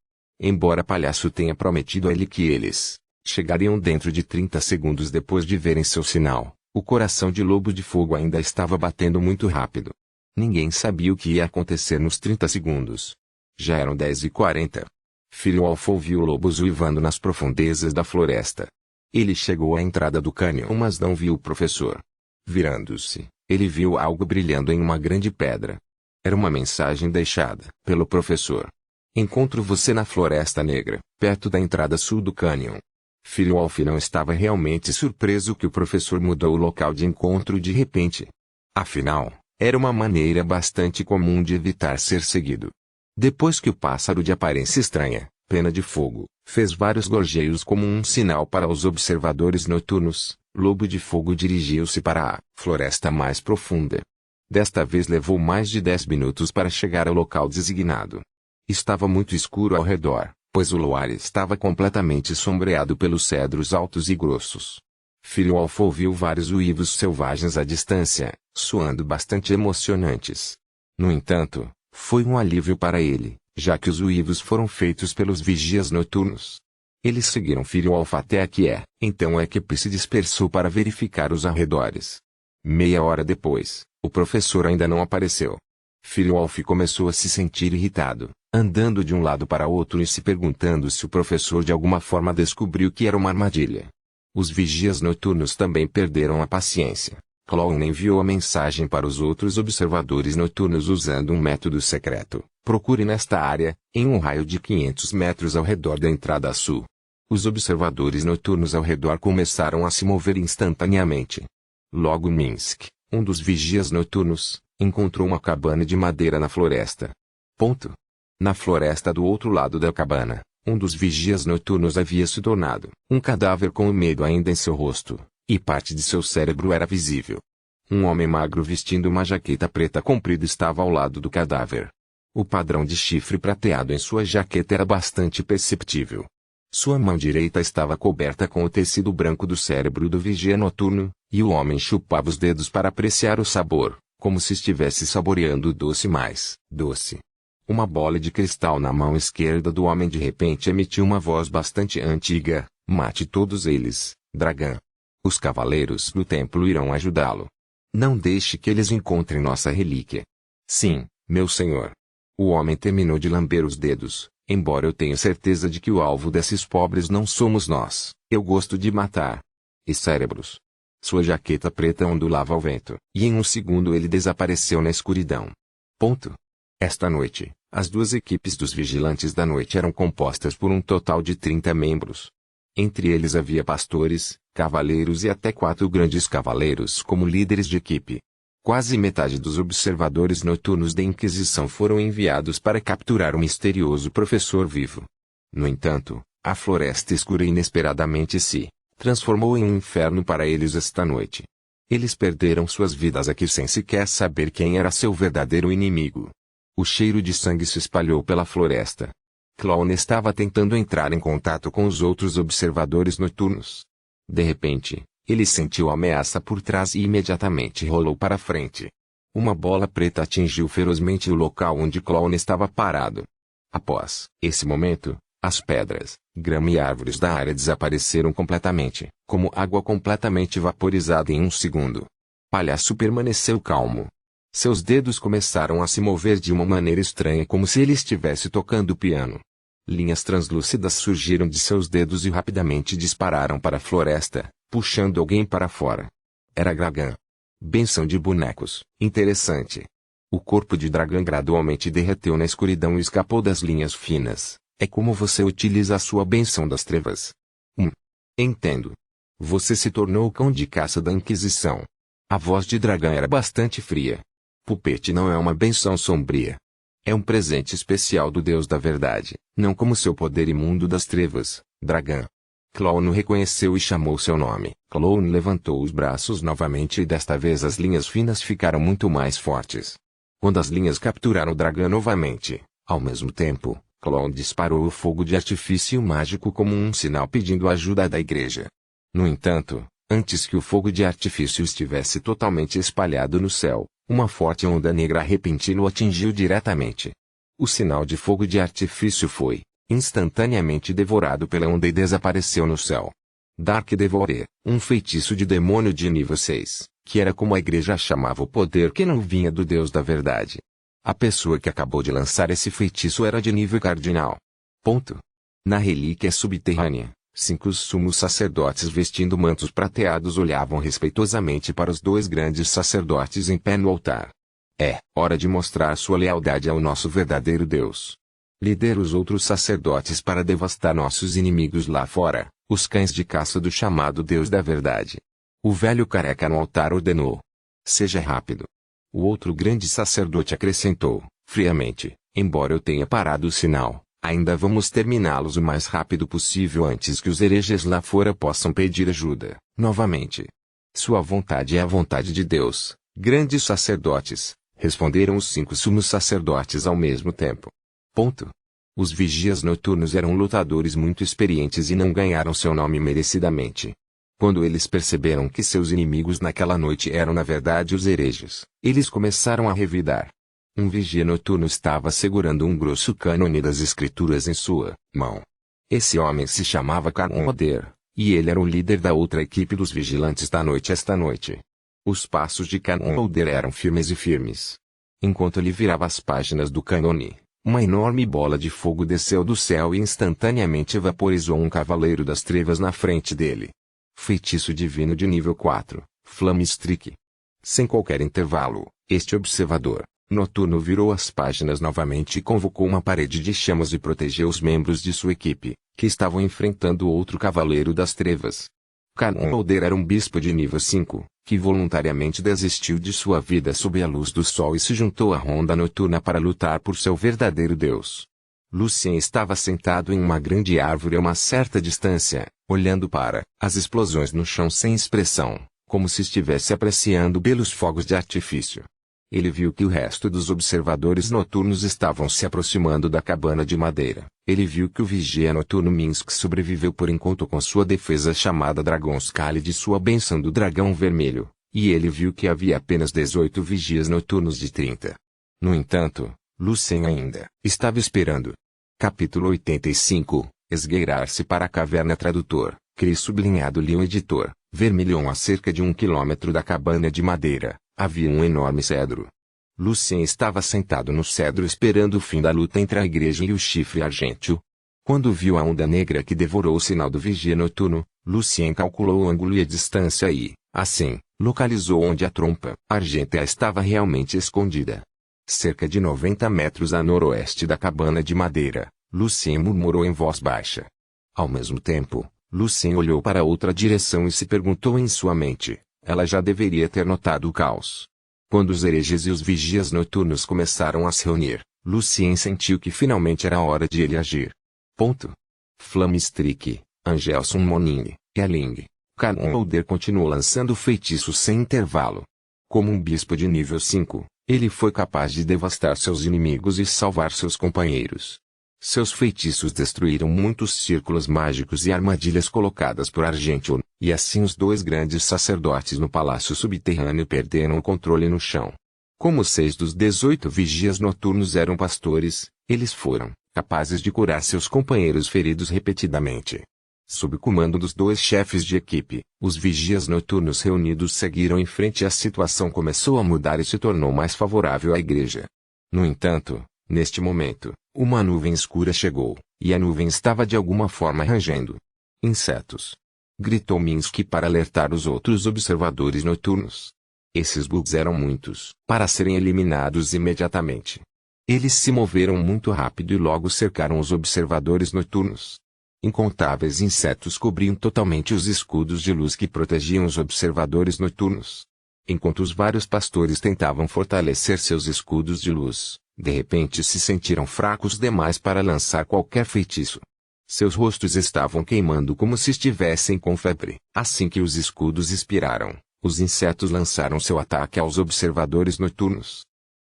Embora Palhaço tenha prometido a ele que eles chegariam dentro de 30 segundos depois de verem seu sinal, o coração de Lobo de Fogo ainda estava batendo muito rápido. Ninguém sabia o que ia acontecer nos 30 segundos. Já eram 10h40. Filwolf ouviu lobos uivando nas profundezas da floresta. Ele chegou à entrada do cânion mas não viu o professor. Virando-se, ele viu algo brilhando em uma grande pedra. Era uma mensagem deixada pelo professor. Encontro você na Floresta Negra, perto da entrada sul do cânion. Filwolf não estava realmente surpreso que o professor mudou o local de encontro de repente. Afinal, era uma maneira bastante comum de evitar ser seguido. Depois que o pássaro de aparência estranha, Pena de Fogo, fez vários gorjeios como um sinal para os observadores noturnos, Lobo de Fogo dirigiu-se para a floresta mais profunda. Desta vez levou mais de 10 minutos para chegar ao local designado. Estava muito escuro ao redor, pois o luar estava completamente sombreado pelos cedros altos e grossos. Filwolf ouviu vários uivos selvagens à distância, soando bastante emocionantes. No entanto, foi um alívio para ele, já que os uivos foram feitos pelos vigias noturnos. Eles seguiram Filwolf até aqui então a equipe se dispersou para verificar os arredores. Meia hora depois, o professor ainda não apareceu. Filwolf começou a se sentir irritado, andando de um lado para outro e se perguntando se o professor de alguma forma descobriu que era uma armadilha. Os vigias noturnos também perderam a paciência. Clown enviou a mensagem para os outros observadores noturnos usando um método secreto. Procure nesta área, em um raio de 500 metros ao redor da entrada sul. Os observadores noturnos ao redor começaram a se mover instantaneamente. Logo Minsk, um dos vigias noturnos, encontrou uma cabana de madeira na floresta. Na floresta do outro lado da cabana, um dos vigias noturnos havia se tornado um cadáver com o medo ainda em seu rosto, e parte de seu cérebro era visível. Um homem magro vestindo uma jaqueta preta comprida estava ao lado do cadáver. O padrão de chifre prateado em sua jaqueta era bastante perceptível. Sua mão direita estava coberta com o tecido branco do cérebro do vigia noturno, e o homem chupava os dedos para apreciar o sabor, como se estivesse saboreando o doce mais doce. Uma bola de cristal na mão esquerda do homem de repente emitiu uma voz bastante antiga: mate todos eles, Dragão. Os cavaleiros do templo irão ajudá-lo. Não deixe que eles encontrem nossa relíquia. Sim, meu senhor. O homem terminou de lamber os dedos. Embora eu tenha certeza de que o alvo desses pobres não somos nós, eu gosto de matar. E cérebros. Sua jaqueta preta ondulava ao vento, e em um segundo ele desapareceu na escuridão. Esta noite, as duas equipes dos Vigilantes da Noite eram compostas por um total de 30 membros. Entre eles havia pastores, cavaleiros e até 4 grandes cavaleiros como líderes de equipe. Quase metade dos observadores noturnos da Inquisição foram enviados para capturar o misterioso professor vivo. No entanto, a floresta escura inesperadamente se transformou em um inferno para eles esta noite. Eles perderam suas vidas aqui sem sequer saber quem era seu verdadeiro inimigo. O cheiro de sangue se espalhou pela floresta. Clown estava tentando entrar em contato com os outros observadores noturnos. De repente, ele sentiu a ameaça por trás e imediatamente rolou para frente. Uma bola preta atingiu ferozmente o local onde Clown estava parado. Após esse momento, as pedras, grama e árvores da área desapareceram completamente, como água completamente vaporizada em um segundo. Palhaço permaneceu calmo. Seus dedos começaram a se mover de uma maneira estranha como se ele estivesse tocando piano. Linhas translúcidas surgiram de seus dedos e rapidamente dispararam para a floresta, puxando alguém para fora. Era Dragan. Benção de bonecos, interessante. O corpo de Dragan gradualmente derreteu na escuridão e escapou das linhas finas. É como você utiliza a sua benção das trevas. Entendo. Você se tornou o cão de caça da Inquisição. A voz de Dragan era bastante fria. Pupete não é uma benção sombria. É um presente especial do Deus da Verdade, não como seu poder imundo das trevas, Dragão. Clown o reconheceu e chamou seu nome. Clown levantou os braços novamente e desta vez as linhas finas ficaram muito mais fortes. Quando as linhas capturaram o dragão novamente, ao mesmo tempo, Clown disparou o fogo de artifício mágico como um sinal pedindo ajuda da igreja. No entanto, antes que o fogo de artifício estivesse totalmente espalhado no céu, uma forte onda negra repentina o atingiu diretamente. O sinal de fogo de artifício foi instantaneamente devorado pela onda e desapareceu no céu. Dark Devourer, um feitiço de demônio de nível 6, que era como a igreja chamava o poder que não vinha do Deus da Verdade. A pessoa que acabou de lançar esse feitiço era de nível cardinal. Ponto. Na relíquia subterrânea, 5 sumos sacerdotes vestindo mantos prateados olhavam respeitosamente para os 2 grandes sacerdotes em pé no altar. É hora de mostrar sua lealdade ao nosso verdadeiro Deus. Lidera os outros sacerdotes para devastar nossos inimigos lá fora, os cães de caça do chamado Deus da Verdade. O velho careca no altar ordenou. Seja rápido. O outro grande sacerdote acrescentou, friamente, embora eu tenha parado o sinal, ainda vamos terminá-los o mais rápido possível antes que os hereges lá fora possam pedir ajuda, novamente. Sua vontade é a vontade de Deus, grandes sacerdotes, responderam os 5 sumos sacerdotes ao mesmo tempo. Ponto. Os vigias noturnos eram lutadores muito experientes e não ganharam seu nome merecidamente. Quando eles perceberam que seus inimigos naquela noite eram na verdade os hereges, eles começaram a revidar. Um vigia noturno estava segurando um grosso cânone das escrituras em sua mão. Esse homem se chamava Canon Oder, e ele era o líder da outra equipe dos vigilantes da noite esta noite. Os passos de Canon Oder eram firmes. Enquanto ele virava as páginas do cânone, uma enorme bola de fogo desceu do céu e instantaneamente vaporizou um cavaleiro das trevas na frente dele. Feitiço divino de nível 4, Flame Streak. Sem qualquer intervalo, este observador noturno virou as páginas novamente e convocou uma parede de chamas e protegeu os membros de sua equipe, que estavam enfrentando outro cavaleiro das trevas. Canon Oder era um bispo de nível 5, que voluntariamente desistiu de sua vida sob a luz do sol e se juntou à ronda noturna para lutar por seu verdadeiro Deus. Lucien estava sentado em uma grande árvore a uma certa distância, olhando para as explosões no chão sem expressão, como se estivesse apreciando belos fogos de artifício. Ele viu que o resto dos observadores noturnos estavam se aproximando da cabana de madeira. Ele viu que o vigia noturno Minsk sobreviveu por enquanto com sua defesa chamada Dragonskali de sua benção do dragão vermelho, e ele viu que havia apenas 18 vigias noturnos de 30. No entanto, Lucien ainda estava esperando. Capítulo 85, Esgueirar-se para a caverna. Tradutor, Cris sublinhado Leon editor, Vermilion. A cerca de 1 quilômetro da cabana de madeira, havia um enorme cedro. Lucien estava sentado no cedro esperando o fim da luta entre a igreja e o chifre argênteo. Quando viu a onda negra que devorou o sinal do vigia noturno, Lucien calculou o ângulo e a distância e, assim, localizou onde a trompa argêntea estava realmente escondida. Cerca de 90 metros a noroeste da cabana de madeira, Lucien murmurou em voz baixa. Ao mesmo tempo, Lucien olhou para outra direção e se perguntou em sua mente, ela já deveria ter notado o caos. Quando os hereges e os vigias noturnos começaram a se reunir, Lucien sentiu que finalmente era hora de ele agir. Ponto. Flame Streak, Angelson Monin, Eling. Canon Oder continuou lançando feitiços sem intervalo. Como um bispo de nível 5, ele foi capaz de devastar seus inimigos e salvar seus companheiros. Seus feitiços destruíram muitos círculos mágicos e armadilhas colocadas por Argentium, e assim os 2 grandes sacerdotes no palácio subterrâneo perderam o controle no chão. Como 6 dos 18 vigias noturnos eram pastores, eles foram capazes de curar seus companheiros feridos repetidamente. Sob o comando dos 2 chefes de equipe, os vigias noturnos reunidos seguiram em frente e a situação começou a mudar e se tornou mais favorável à igreja. No entanto, neste momento, uma nuvem escura chegou, e a nuvem estava de alguma forma rangendo. Insetos! Gritou Minsky para alertar os outros observadores noturnos. Esses bugs eram muitos, para serem eliminados imediatamente. Eles se moveram muito rápido e logo cercaram os observadores noturnos. Incontáveis insetos cobriam totalmente os escudos de luz que protegiam os observadores noturnos. Enquanto os vários pastores tentavam fortalecer seus escudos de luz, De repente se sentiram fracos demais para lançar qualquer feitiço. Seus rostos estavam queimando como se estivessem com febre. Assim que os escudos expiraram, os insetos lançaram seu ataque aos observadores noturnos.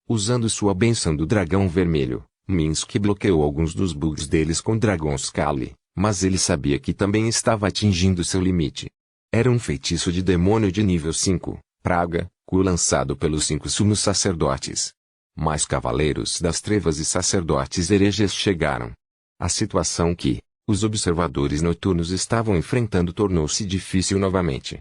Usando sua bênção do dragão vermelho, Minsc bloqueou alguns dos bugs deles com Dragon's-Call, mas ele sabia que também estava atingindo seu limite. Era um feitiço de demônio de nível 5, Praga, lançado pelos 5 sumos sacerdotes. Mais cavaleiros das trevas e sacerdotes hereges chegaram. A situação que os observadores noturnos estavam enfrentando tornou-se difícil novamente.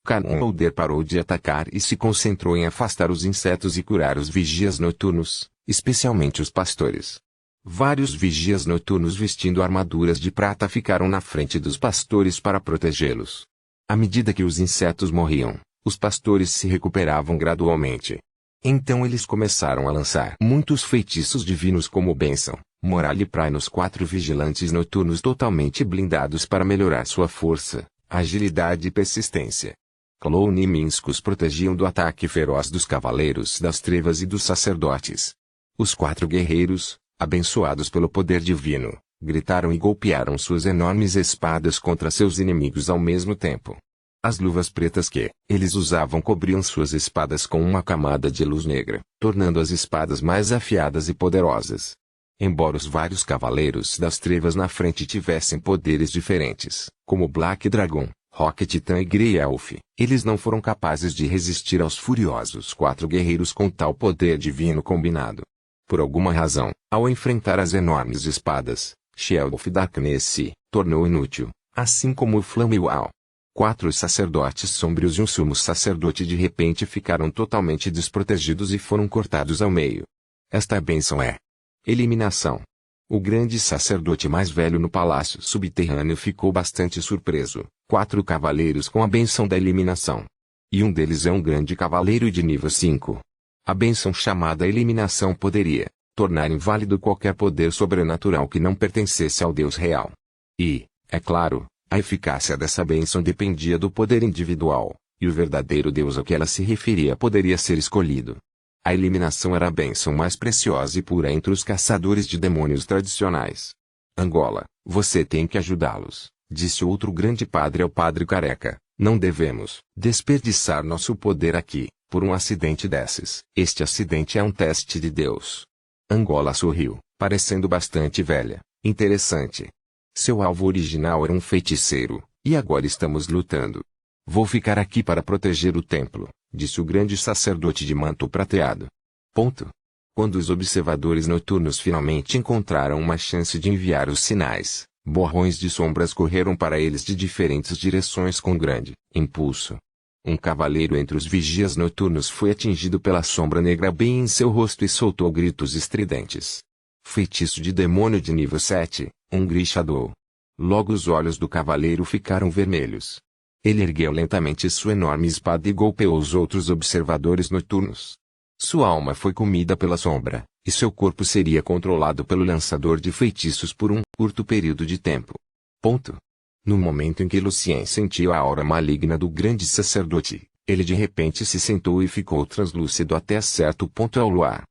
Canholder parou de atacar e se concentrou em afastar os insetos e curar os vigias noturnos, especialmente os pastores. Vários vigias noturnos vestindo armaduras de prata ficaram na frente dos pastores para protegê-los. À medida que os insetos morriam, os pastores se recuperavam gradualmente. Então eles começaram a lançar muitos feitiços divinos como bênção, moral e praia nos 4 vigilantes noturnos totalmente blindados para melhorar sua força, agilidade e persistência. Clone e Minsc os protegiam do ataque feroz dos cavaleiros das trevas e dos sacerdotes. Os 4 guerreiros, abençoados pelo poder divino, gritaram e golpearam suas enormes espadas contra seus inimigos ao mesmo tempo. As luvas pretas que eles usavam cobriam suas espadas com uma camada de luz negra, tornando as espadas mais afiadas e poderosas. Embora os vários cavaleiros das trevas na frente tivessem poderes diferentes, como Black Dragon, Rock Titan e Grey Elf, eles não foram capazes de resistir aos furiosos 4 guerreiros com tal poder divino combinado. Por alguma razão, ao enfrentar as enormes espadas, Shield of Darkness se tornou inútil, assim como o Flamewall. 4 sacerdotes sombrios e um sumo sacerdote de repente ficaram totalmente desprotegidos e foram cortados ao meio. Esta bênção é eliminação. O grande sacerdote mais velho no palácio subterrâneo ficou bastante surpreso. 4 cavaleiros com a bênção da eliminação. E um deles é um grande cavaleiro de nível 5. A bênção chamada eliminação poderia tornar inválido qualquer poder sobrenatural que não pertencesse ao Deus real. E, é claro, a eficácia dessa bênção dependia do poder individual, e o verdadeiro Deus a que ela se referia poderia ser escolhido. A eliminação era a bênção mais preciosa e pura entre os caçadores de demônios tradicionais. Angola, você tem que ajudá-los, disse outro grande padre ao padre careca. Não devemos desperdiçar nosso poder aqui, por um acidente desses. Este acidente é um teste de Deus. Angola sorriu, parecendo bastante velha. Interessante. Seu alvo original era um feiticeiro, e agora estamos lutando. Vou ficar aqui para proteger o templo, disse o grande sacerdote de manto prateado. Quando os observadores noturnos finalmente encontraram uma chance de enviar os sinais, borrões de sombras correram para eles de diferentes direções com grande impulso. Um cavaleiro entre os vigias noturnos foi atingido pela sombra negra bem em seu rosto e soltou gritos estridentes. Feitiço de demônio de nível 7, um Shadow. Logo os olhos do cavaleiro ficaram vermelhos. Ele ergueu lentamente sua enorme espada e golpeou os outros observadores noturnos. Sua alma foi comida pela sombra, e seu corpo seria controlado pelo lançador de feitiços por um curto período de tempo. No momento em que Lucien sentiu a aura maligna do grande sacerdote, ele de repente se sentou e ficou translúcido até certo ponto ao luar.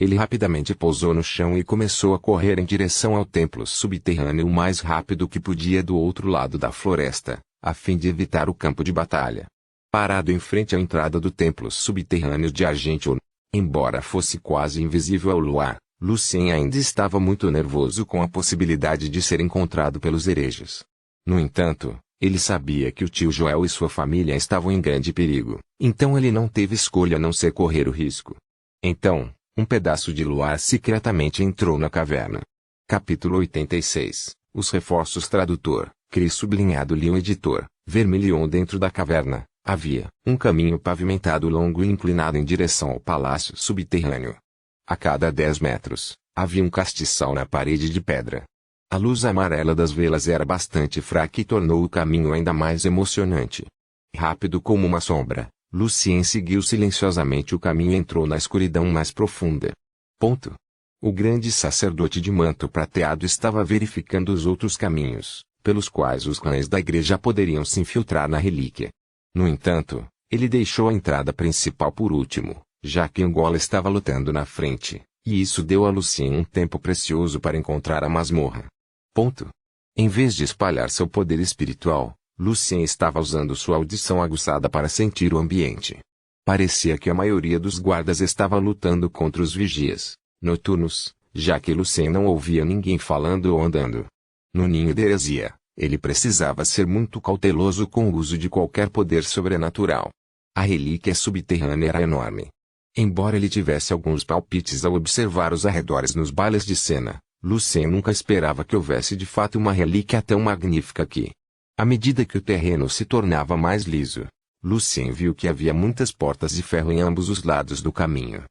Ele rapidamente pousou no chão e começou a correr em direção ao templo subterrâneo o mais rápido que podia do outro lado da floresta, a fim de evitar o campo de batalha. Parado em frente à entrada do templo subterrâneo de Argentium, embora fosse quase invisível ao luar, Lucien ainda estava muito nervoso com a possibilidade de ser encontrado pelos hereges. No entanto, ele sabia que o tio Joel e sua família estavam em grande perigo, então ele não teve escolha a não ser correr o risco. Então, um pedaço de luar secretamente entrou na caverna. Capítulo 86. Os reforços. Tradutor, Cris sublinhado Leon editor, Vermilion. Dentro da caverna, havia um caminho pavimentado longo e inclinado em direção ao palácio subterrâneo. A cada 10 metros, havia um castiçal na parede de pedra. A luz amarela das velas era bastante fraca e tornou o caminho ainda mais emocionante. Rápido como uma sombra, Lucien seguiu silenciosamente o caminho e entrou na escuridão mais profunda. O grande sacerdote de manto prateado estava verificando os outros caminhos, pelos quais os clãs da igreja poderiam se infiltrar na relíquia. No entanto, ele deixou a entrada principal por último, já que Angola estava lutando na frente, E isso deu a Lucien um tempo precioso para encontrar a masmorra. Ponto. Em vez de espalhar seu poder espiritual, Lucien estava usando sua audição aguçada para sentir o ambiente. Parecia que a maioria dos guardas estava lutando contra os vigias noturnos, já que Lucien não ouvia ninguém falando ou andando. No ninho de heresia, ele precisava ser muito cauteloso com o uso de qualquer poder sobrenatural. A relíquia subterrânea era enorme. Embora ele tivesse alguns palpites ao observar os arredores nos bailes de cena, Lucien nunca esperava que houvesse de fato uma relíquia tão magnífica que, à medida que o terreno se tornava mais liso, Lucien viu que havia muitas portas de ferro em ambos os lados do caminho.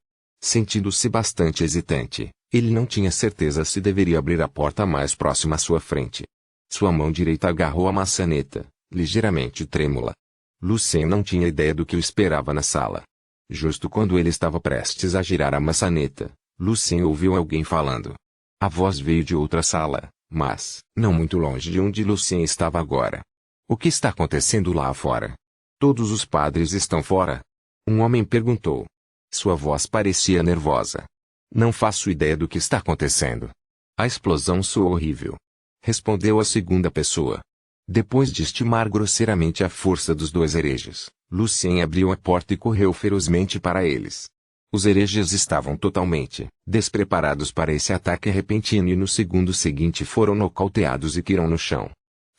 Sentindo-se bastante hesitante, ele não tinha certeza se deveria abrir a porta mais próxima à sua frente. Sua mão direita agarrou a maçaneta, ligeiramente trêmula. Lucien não tinha ideia do que o esperava na sala. Justo quando ele estava prestes a girar a maçaneta, Lucien ouviu alguém falando. A voz veio de outra sala, mas não muito longe de onde Lucien estava agora. O que está acontecendo lá fora? Todos os padres estão fora? Um homem perguntou. Sua voz parecia nervosa. Não faço ideia do que está acontecendo. A explosão soou horrível. Respondeu a segunda pessoa. Depois de estimar grosseiramente a força dos dois hereges, Lucien abriu a porta e correu ferozmente para eles. Os hereges estavam totalmente despreparados para esse ataque repentino e no segundo seguinte foram nocauteados e caíram no chão.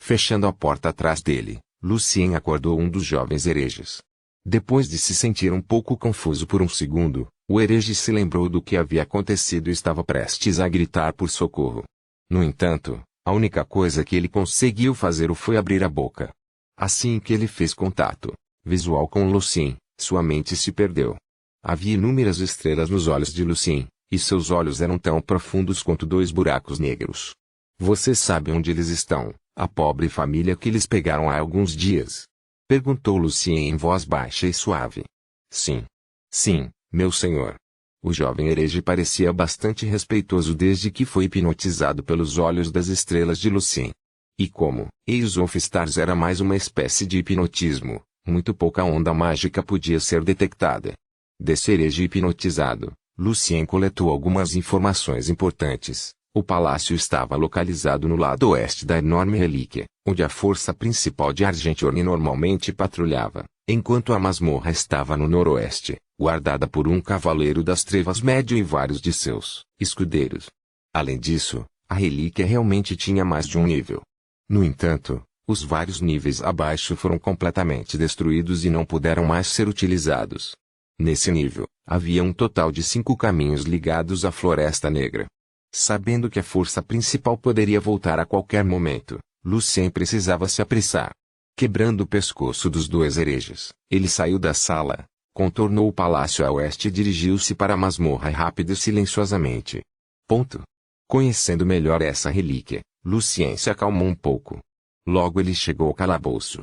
Fechando a porta atrás dele, Lucien acordou um dos jovens hereges. Depois de se sentir um pouco confuso por um segundo, o herege se lembrou do que havia acontecido e estava prestes a gritar por socorro. No entanto, a única coisa que ele conseguiu fazer foi abrir a boca. Assim que ele fez contato visual com Lucien, sua mente se perdeu. Havia inúmeras estrelas nos olhos de Lucien, e seus olhos eram tão profundos quanto dois buracos negros. Você sabe onde eles estão, a pobre família que eles pegaram há alguns dias? Perguntou Lucien em voz baixa e suave. Sim. Sim, meu senhor. O jovem herege parecia bastante respeitoso desde que foi hipnotizado pelos olhos das estrelas de Lucien. E como Ace of Stars era mais uma espécie de hipnotismo, muito pouca onda mágica podia ser detectada. Desse herege hipnotizado, Lucien coletou algumas informações importantes. O palácio estava localizado no lado oeste da enorme relíquia, onde a força principal de Argentione normalmente patrulhava, enquanto a masmorra estava no noroeste, guardada por um cavaleiro das trevas médio e vários de seus escudeiros. Além disso, a relíquia realmente tinha mais de um nível. No entanto, os vários níveis abaixo foram completamente destruídos e não puderam mais ser utilizados. Nesse nível, havia um total de 5 caminhos ligados à Floresta Negra. Sabendo que a força principal poderia voltar a qualquer momento, Lucien precisava se apressar. Quebrando o pescoço dos dois hereges, ele saiu da sala, contornou o palácio a oeste e dirigiu-se para a masmorra rápido e silenciosamente. Ponto. Conhecendo melhor essa relíquia, Lucien se acalmou um pouco. Logo ele chegou ao calabouço.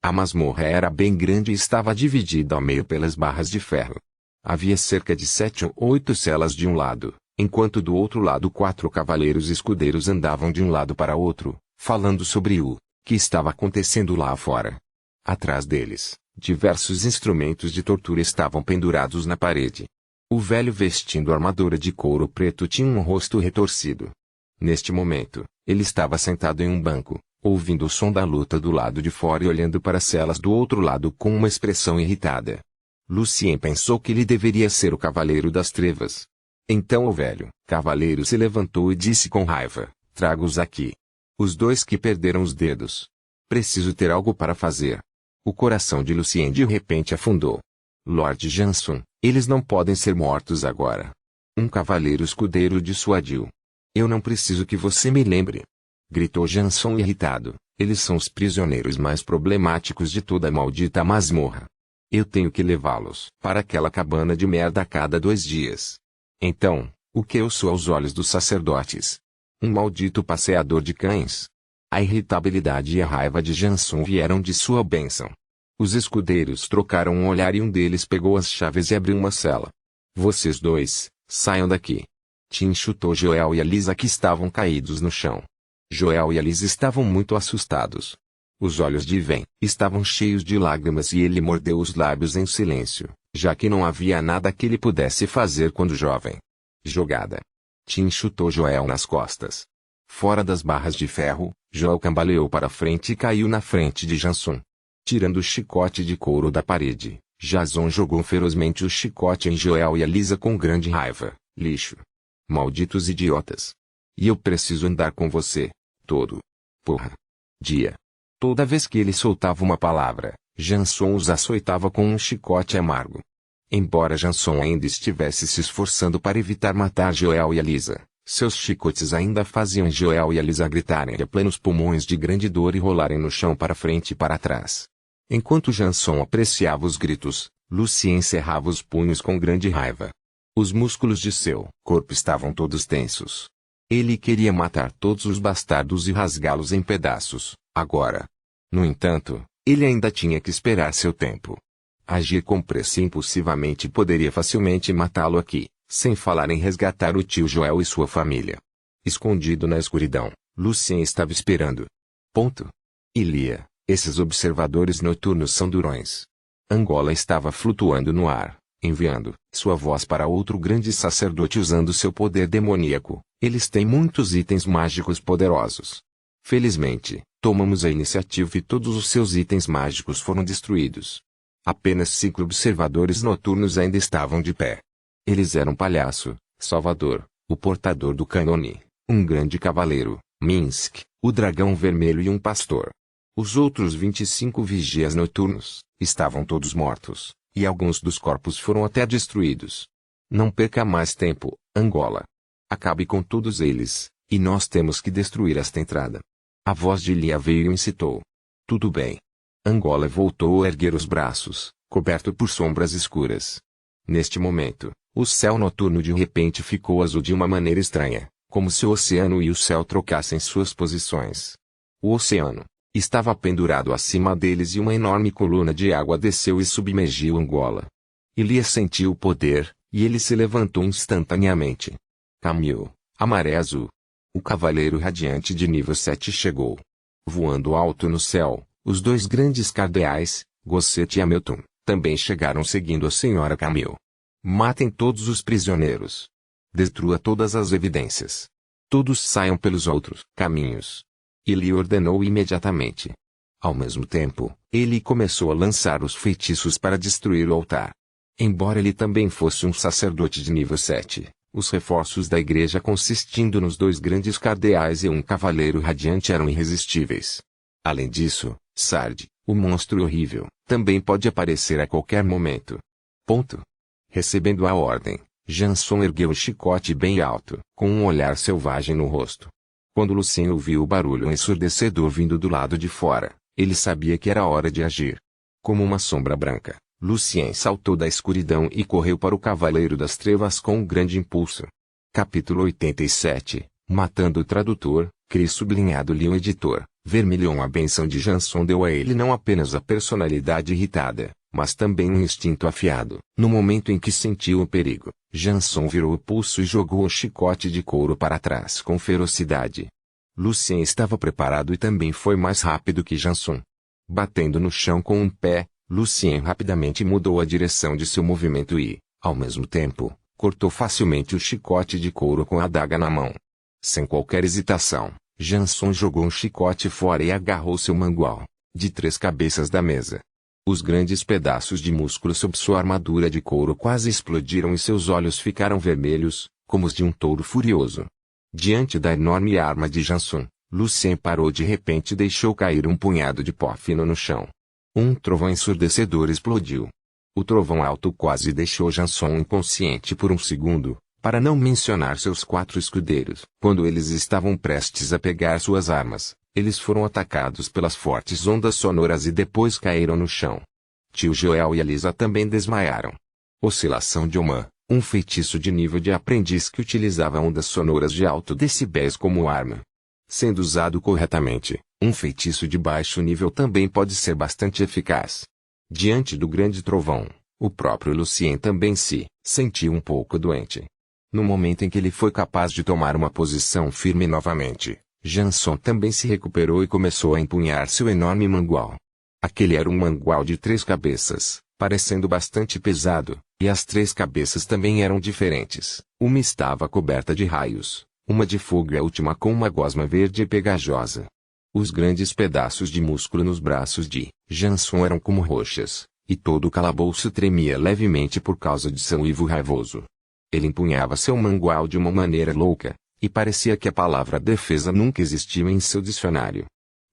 A masmorra era bem grande e estava dividida ao meio pelas barras de ferro. Havia cerca de 7 ou 8 celas de um lado, enquanto do outro lado 4 cavaleiros escudeiros andavam de um lado para outro, falando sobre o que estava acontecendo lá fora. Atrás deles, diversos instrumentos de tortura estavam pendurados na parede. O velho vestindo armadura de couro preto tinha um rosto retorcido. Neste momento, ele estava sentado em um banco, ouvindo o som da luta do lado de fora e olhando para as celas do outro lado com uma expressão irritada. Lucien pensou que ele deveria ser o Cavaleiro das Trevas. Então o velho cavaleiro se levantou e disse com raiva: traga-os aqui. Os dois que perderam os dedos. Preciso ter algo para fazer. O coração de Lucien de repente afundou. Lord Janson, eles não podem ser mortos agora. Um cavaleiro escudeiro dissuadiu. Eu não preciso que você me lembre. Gritou Janson irritado. Eles são os prisioneiros mais problemáticos de toda a maldita masmorra. Eu tenho que levá-los para aquela cabana de merda a cada 2 dias. Então, o que eu sou aos olhos dos sacerdotes? Um maldito passeador de cães. A irritabilidade e a raiva de Janson vieram de sua bênção. Os escudeiros trocaram um olhar e um deles pegou as chaves e abriu uma cela. Vocês dois, saiam daqui. Tim chutou Joel e a Lisa que estavam caídos no chão. Joel e a Lisa estavam muito assustados. Os olhos de Ivan estavam cheios de lágrimas e ele mordeu os lábios em silêncio, já que não havia nada que ele pudesse fazer quando jovem. Jogada. Tim chutou Joel nas costas. Fora das barras de ferro, Joel cambaleou para frente e caiu na frente de Jason. Tirando o chicote de couro da parede, Jason jogou ferozmente o chicote em Joel e Elisa com grande raiva. Lixo. Malditos idiotas. E eu preciso andar com você. Todo. Porra. Dia. Toda vez que ele soltava uma palavra, Jason os açoitava com um chicote amargo. Embora Jason ainda estivesse se esforçando para evitar matar Joel e Elisa, seus chicotes ainda faziam Joel e Elisa gritarem a plenos pulmões de grande dor e rolarem no chão para frente e para trás. Enquanto Jason apreciava os gritos, Lucien cerrava os punhos com grande raiva. Os músculos de seu corpo estavam todos tensos. Ele queria matar todos os bastardos e rasgá-los em pedaços, agora. No entanto, ele ainda tinha que esperar seu tempo. Agir com pressa impulsivamente poderia facilmente matá-lo aqui, sem falar em resgatar o tio Joel e sua família. Escondido na escuridão, Lucien estava esperando. Ponto. Ilia, esses observadores noturnos são durões. Angola estava flutuando no ar, enviando sua voz para outro grande sacerdote usando seu poder demoníaco. Eles têm muitos itens mágicos poderosos. Felizmente, tomamos a iniciativa e todos os seus itens mágicos foram destruídos. Apenas 5 observadores noturnos ainda estavam de pé. Eles eram Palhaço, Salvador, o portador do cânone, um grande cavaleiro, Minsk, o dragão vermelho e um pastor. Os outros 25 vigias noturnos estavam todos mortos, e alguns dos corpos foram até destruídos. Não perca mais tempo, Angola. Acabe com todos eles, e nós temos que destruir esta entrada. A voz de Lia veio e incitou. Tudo bem. Angola voltou a erguer os braços, coberto por sombras escuras. Neste momento, o céu noturno de repente ficou azul de uma maneira estranha, como se o oceano e o céu trocassem suas posições. O oceano estava pendurado acima deles e uma enorme coluna de água desceu e submergiu Angola. Lia sentiu o poder, e ele se levantou instantaneamente. Camille, a maré azul. O cavaleiro radiante de nível 7 chegou. Voando alto no céu, os 2 grandes cardeais, Gosset e Hamilton, também chegaram seguindo a senhora Camille. Matem todos os prisioneiros. Destrua todas as evidências. Todos saiam pelos outros caminhos. Ele ordenou imediatamente. Ao mesmo tempo, ele começou a lançar os feitiços para destruir o altar. Embora ele também fosse um sacerdote de nível 7, os reforços da igreja consistindo nos 2 grandes cardeais e um cavaleiro radiante eram irresistíveis. Além disso, Sard, o monstro horrível, também pode aparecer a qualquer momento. Ponto. Recebendo a ordem, Jason ergueu o chicote bem alto, com um olhar selvagem no rosto. Quando Lucien ouviu o barulho ensurdecedor vindo do lado de fora, ele sabia que era hora de agir. Como uma sombra branca, Lucien saltou da escuridão e correu para o Cavaleiro das Trevas com um grande impulso. Capítulo 87, Matando o Tradutor, Cris sublinhado Leon editor. Vermilion. A benção de Jason deu a ele não apenas a personalidade irritada, mas também um instinto afiado. No momento em que sentiu o perigo, Jason virou o pulso e jogou o chicote de couro para trás com ferocidade. Lucien estava preparado e também foi mais rápido que Jason. Batendo no chão com um pé, Lucien rapidamente mudou a direção de seu movimento e, ao mesmo tempo, cortou facilmente o chicote de couro com a adaga na mão. Sem qualquer hesitação, Jason jogou um chicote fora e agarrou seu mangual, de 3 cabeças da mesa. Os grandes pedaços de músculo sob sua armadura de couro quase explodiram e seus olhos ficaram vermelhos, como os de um touro furioso. Diante da enorme arma de Jason, Lucien parou de repente e deixou cair um punhado de pó fino no chão. Um trovão ensurdecedor explodiu. O trovão alto quase deixou Jason inconsciente por um segundo, para não mencionar seus 4 escudeiros. Quando eles estavam prestes a pegar suas armas, eles foram atacados pelas fortes ondas sonoras e depois caíram no chão. Tio Joel e Elisa também desmaiaram. Oscilação de Oman, um feitiço de nível de aprendiz que utilizava ondas sonoras de alto decibéis como arma. Sendo usado corretamente, um feitiço de baixo nível também pode ser bastante eficaz. Diante do grande trovão, o próprio Lucien também se sentiu um pouco doente. No momento em que ele foi capaz de tomar uma posição firme novamente, Jason também se recuperou e começou a empunhar seu enorme mangual. Aquele era um mangual de 3 cabeças, parecendo bastante pesado, e as 3 cabeças também eram diferentes. Uma estava coberta de raios, uma de fogo e a última com uma gosma verde e pegajosa. Os grandes pedaços de músculo nos braços de Janson eram como rochas, e todo o calabouço tremia levemente por causa de seu uivo raivoso. Ele empunhava seu mangual de uma maneira louca, e parecia que a palavra defesa nunca existiu em seu dicionário.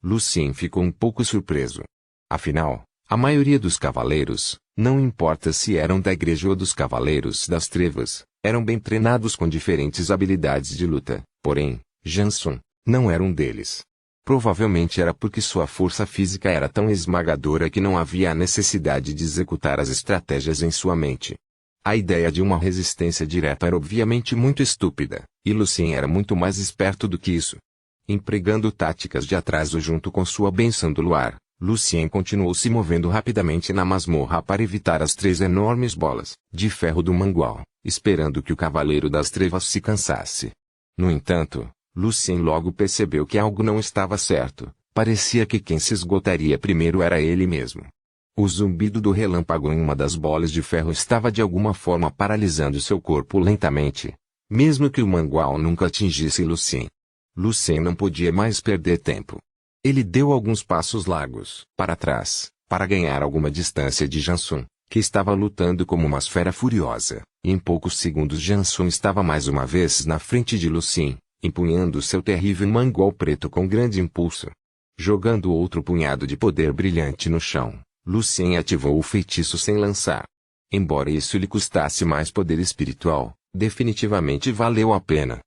Lucien ficou um pouco surpreso. Afinal, a maioria dos cavaleiros, não importa se eram da igreja ou dos cavaleiros das trevas, eram bem treinados com diferentes habilidades de luta, porém, Janson não era um deles. Provavelmente era porque sua força física era tão esmagadora que não havia a necessidade de executar as estratégias em sua mente. A ideia de uma resistência direta era obviamente muito estúpida, e Lucien era muito mais esperto do que isso. Empregando táticas de atraso junto com sua bênção do luar, Lucien continuou se movendo rapidamente na masmorra para evitar as 3 enormes bolas de ferro do mangual, esperando que o Cavaleiro das Trevas se cansasse. No entanto, Lucien logo percebeu que algo não estava certo. Parecia que quem se esgotaria primeiro era ele mesmo. O zumbido do relâmpago em uma das bolas de ferro estava de alguma forma paralisando seu corpo lentamente, mesmo que o mangual nunca atingisse Lucien. Lucien não podia mais perder tempo. Ele deu alguns passos largos para trás, para ganhar alguma distância de Janson, que estava lutando como uma fera furiosa, e em poucos segundos Janson estava mais uma vez na frente de Lucien, empunhando seu terrível mangual preto com grande impulso. Jogando outro punhado de poder brilhante no chão, Lucien ativou o feitiço sem lançar. Embora isso lhe custasse mais poder espiritual, definitivamente valeu a pena.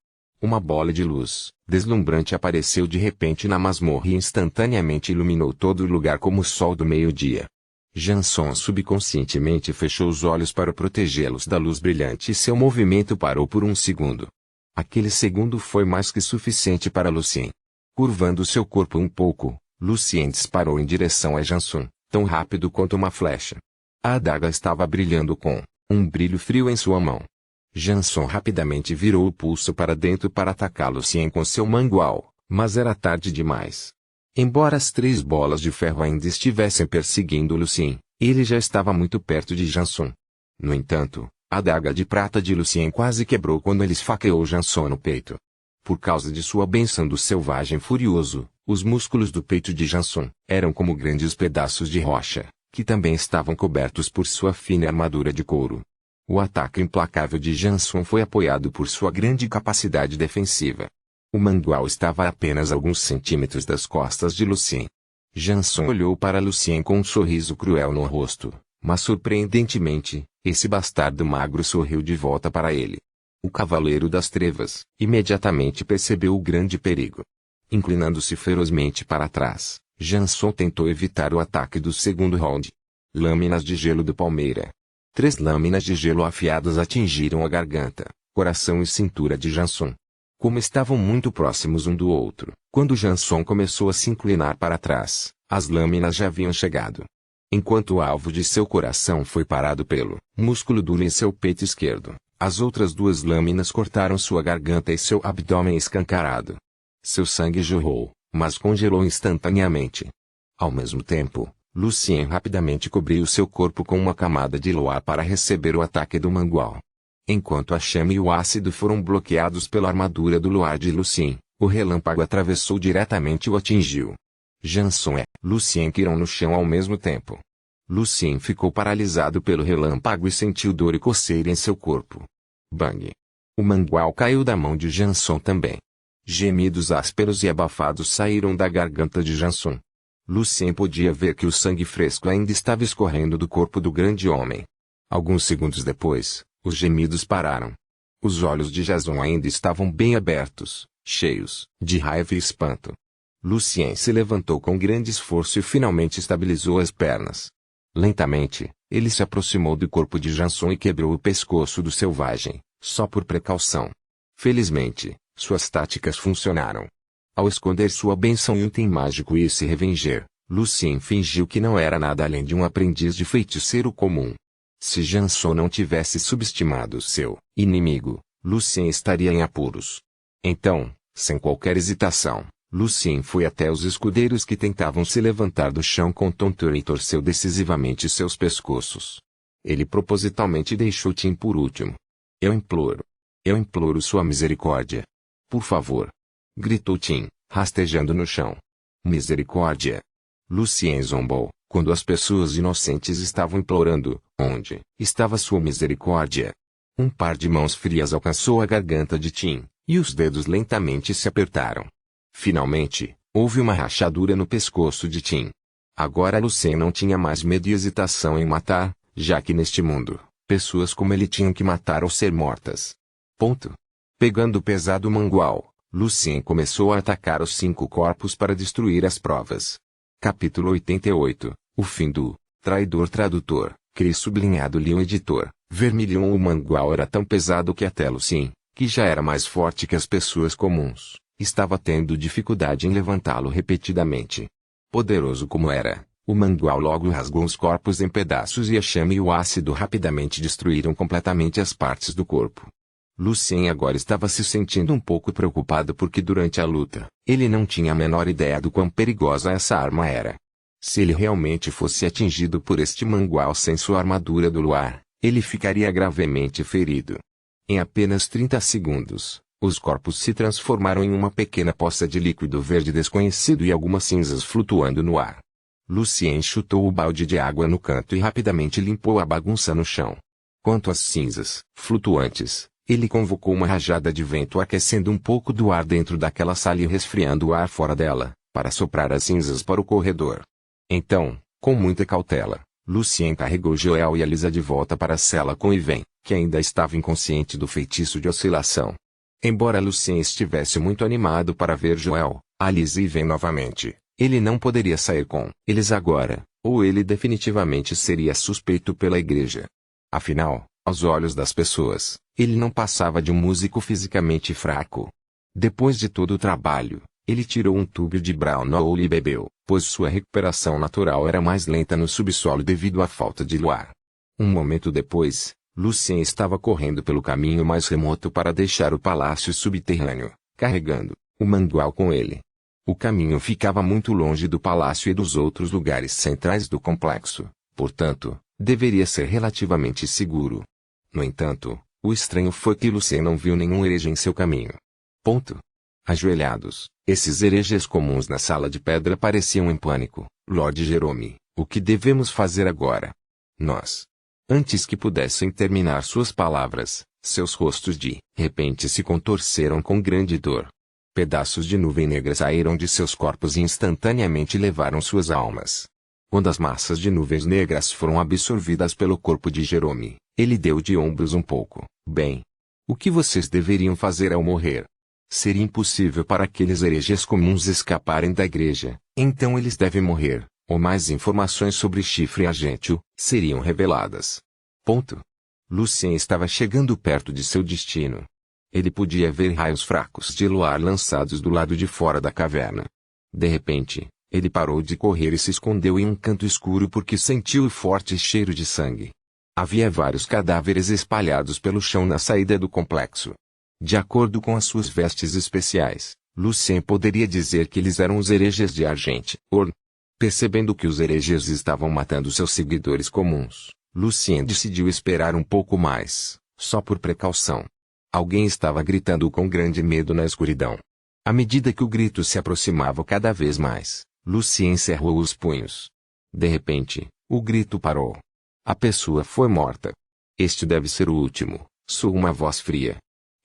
Uma bola de luz deslumbrante apareceu de repente na masmorra e instantaneamente iluminou todo o lugar como o sol do meio-dia. Janson subconscientemente fechou os olhos para protegê-los da luz brilhante e seu movimento parou por um segundo. Aquele segundo foi mais que suficiente para Lucien. Curvando seu corpo um pouco, Lucien disparou em direção a Janson, tão rápido quanto uma flecha. A adaga estava brilhando com um brilho frio em sua mão. Janson rapidamente virou o pulso para dentro para atacar Lucien com seu mangual, mas era tarde demais. Embora as 3 bolas de ferro ainda estivessem perseguindo Lucien, ele já estava muito perto de Janson. No entanto, a adaga de prata de Lucien quase quebrou quando ele esfaqueou Janson no peito. Por causa de sua bênção do selvagem furioso, os músculos do peito de Janson eram como grandes pedaços de rocha, que também estavam cobertos por sua fina armadura de couro. O ataque implacável de Janson foi apoiado por sua grande capacidade defensiva. O mangual estava a apenas alguns centímetros das costas de Lucien. Janson olhou para Lucien com um sorriso cruel no rosto, mas surpreendentemente, esse bastardo magro sorriu de volta para ele. O Cavaleiro das Trevas imediatamente percebeu o grande perigo. Inclinando-se ferozmente para trás, Janson tentou evitar o ataque do segundo round. Lâminas de gelo do Palmeira. 3 lâminas de gelo afiadas atingiram a garganta, coração e cintura de Janson. Como estavam muito próximos um do outro, quando Janson começou a se inclinar para trás, as lâminas já haviam chegado. Enquanto o alvo de seu coração foi parado pelo músculo duro em seu peito esquerdo, as outras 2 lâminas cortaram sua garganta e seu abdômen escancarado. Seu sangue jorrou, mas congelou instantaneamente. Ao mesmo tempo, Lucien rapidamente cobriu seu corpo com uma camada de luar para receber o ataque do mangual. Enquanto a chama e o ácido foram bloqueados pela armadura do luar de Lucien, o relâmpago atravessou diretamente e o atingiu. Janson e Lucien caíram no chão ao mesmo tempo. Lucien ficou paralisado pelo relâmpago e sentiu dor e coceira em seu corpo. Bang! O mangual caiu da mão de Janson também. Gemidos ásperos e abafados saíram da garganta de Janson. Lucien podia ver que o sangue fresco ainda estava escorrendo do corpo do grande homem. Alguns segundos depois, os gemidos pararam. Os olhos de Janson ainda estavam bem abertos, cheios de raiva e espanto. Lucien se levantou com grande esforço e finalmente estabilizou as pernas. Lentamente, ele se aproximou do corpo de Janson e quebrou o pescoço do selvagem, só por precaução. Felizmente, suas táticas funcionaram. Ao esconder sua bênção e um item mágico e se revenger, Lucien fingiu que não era nada além de um aprendiz de feiticeiro comum. Se Janson não tivesse subestimado seu inimigo, Lucien estaria em apuros. Então, sem qualquer hesitação, Lucien foi até os escudeiros que tentavam se levantar do chão com tontura e torceu decisivamente seus pescoços. Ele propositalmente deixou Tim por último. Eu imploro sua misericórdia. Por favor. Gritou Tim, rastejando no chão. Misericórdia. Lucien zombou, quando as pessoas inocentes estavam implorando, onde estava sua misericórdia? Um par de mãos frias alcançou a garganta de Tim, e os dedos lentamente se apertaram. Finalmente, houve uma rachadura no pescoço de Tim. Agora Lucien não tinha mais medo e hesitação em matar, já que neste mundo, pessoas como ele tinham que matar ou ser mortas. Ponto. Pegando o pesado mangual, Lucien começou a atacar os 5 corpos para destruir as provas. Capítulo 88, o fim do traidor tradutor, Cris sublinhado Leon editor, vermelhão. O mangual era tão pesado que até Lucien, que já era mais forte que as pessoas comuns, estava tendo dificuldade em levantá-lo repetidamente. Poderoso como era, o mangual logo rasgou os corpos em pedaços e a chama e o ácido rapidamente destruíram completamente as partes do corpo. Lucien agora estava se sentindo um pouco preocupado porque durante a luta, ele não tinha a menor ideia do quão perigosa essa arma era. Se ele realmente fosse atingido por este mangual sem sua armadura do luar, ele ficaria gravemente ferido. Em apenas 30 segundos, os corpos se transformaram em uma pequena poça de líquido verde desconhecido e algumas cinzas flutuando no ar. Lucien chutou o balde de água no canto e rapidamente limpou a bagunça no chão. Quanto às cinzas flutuantes, ele convocou uma rajada de vento aquecendo um pouco do ar dentro daquela sala e resfriando o ar fora dela, para soprar as cinzas para o corredor. Então, com muita cautela, Lucien carregou Joel e a Lisa de volta para a cela com Ivan, que ainda estava inconsciente do feitiço de oscilação. Embora Lucien estivesse muito animado para ver Joel, a Lisa e Ivan novamente, ele não poderia sair com eles agora, ou ele definitivamente seria suspeito pela igreja. Afinal, aos olhos das pessoas, ele não passava de um músico fisicamente fraco. Depois de todo o trabalho, ele tirou um tubo de Brown e bebeu, pois sua recuperação natural era mais lenta no subsolo devido à falta de luar. Um momento depois, Lucien estava correndo pelo caminho mais remoto para deixar o palácio subterrâneo, carregando o mangual com ele. O caminho ficava muito longe do palácio e dos outros lugares centrais do complexo, portanto, deveria ser relativamente seguro. No entanto, o estranho foi que Lucien não viu nenhum herege em seu caminho. Ponto. Ajoelhados, esses hereges comuns na sala de pedra pareciam em pânico. Lord Jerome, o que devemos fazer agora? Nós. Antes que pudessem terminar suas palavras, seus rostos de repente se contorceram com grande dor. Pedaços de nuvem negra saíram de seus corpos e instantaneamente levaram suas almas. Quando as massas de nuvens negras foram absorvidas pelo corpo de Jerome, ele deu de ombros um pouco. Bem, o que vocês deveriam fazer ao morrer? Seria impossível para aqueles hereges comuns escaparem da igreja, então eles devem morrer, ou mais informações sobre Chifre Argênteo seriam reveladas. Ponto. Lucien estava chegando perto de seu destino. Ele podia ver raios fracos de luar lançados do lado de fora da caverna. De repente, ele parou de correr e se escondeu em um canto escuro porque sentiu o forte cheiro de sangue. Havia vários cadáveres espalhados pelo chão na saída do complexo. De acordo com as suas vestes especiais, Lucien poderia dizer que eles eram os hereges de Argente-Orn. Percebendo que os hereges estavam matando seus seguidores comuns, Lucien decidiu esperar um pouco mais, só por precaução. Alguém estava gritando com grande medo na escuridão. À medida que o grito se aproximava cada vez mais, Lucien cerrou os punhos. De repente, o grito parou. A pessoa foi morta. Este deve ser o último, soou uma voz fria.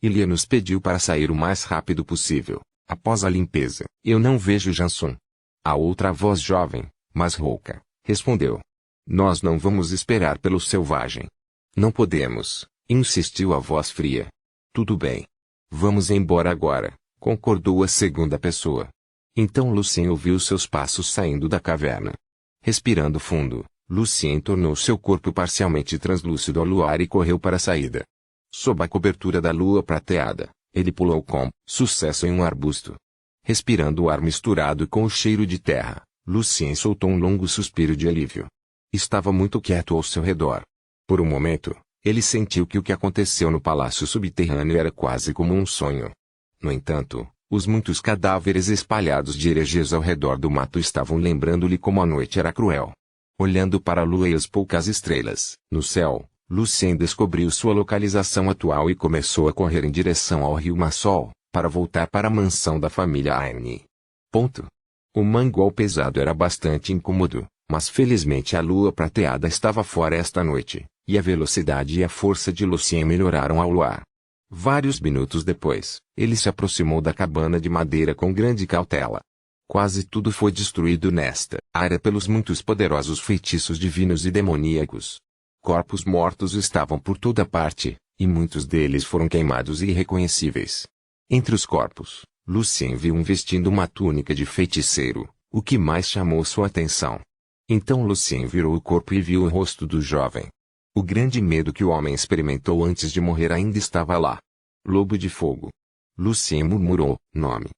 Ilia nos pediu para sair o mais rápido possível, após a limpeza. Eu não vejo Janson. A outra voz jovem, mas rouca, respondeu. Nós não vamos esperar pelo selvagem. Não podemos, insistiu a voz fria. Tudo bem. Vamos embora agora, concordou a segunda pessoa. Então Lucien ouviu seus passos saindo da caverna. Respirando fundo, Lucien tornou seu corpo parcialmente translúcido ao luar e correu para a saída. Sob a cobertura da lua prateada, ele pulou com sucesso em um arbusto. Respirando o ar misturado com o cheiro de terra, Lucien soltou um longo suspiro de alívio. Estava muito quieto ao seu redor. Por um momento, ele sentiu que o que aconteceu no palácio subterrâneo era quase como um sonho. No entanto, Os muitos cadáveres espalhados de hereges ao redor do mato estavam lembrando-lhe como a noite era cruel. Olhando para a lua e as poucas estrelas no céu, Lucien descobriu sua localização atual e começou a correr em direção ao rio Massol, para voltar para a mansão da família Aine. O mangual pesado era bastante incômodo, mas felizmente a lua prateada estava fora esta noite, e a velocidade e a força de Lucien melhoraram ao luar. Vários minutos depois, ele se aproximou da cabana de madeira com grande cautela. Quase tudo foi destruído nesta área pelos muitos poderosos feitiços divinos e demoníacos. Corpos mortos estavam por toda parte, e muitos deles foram queimados e irreconhecíveis. Entre os corpos, Lucien viu um vestindo uma túnica de feiticeiro, o que mais chamou sua atenção. Então Lucien virou o corpo e viu o rosto do jovem. O grande medo que o homem experimentou antes de morrer ainda estava lá. Lobo de Fogo. Lucien murmurou, nome.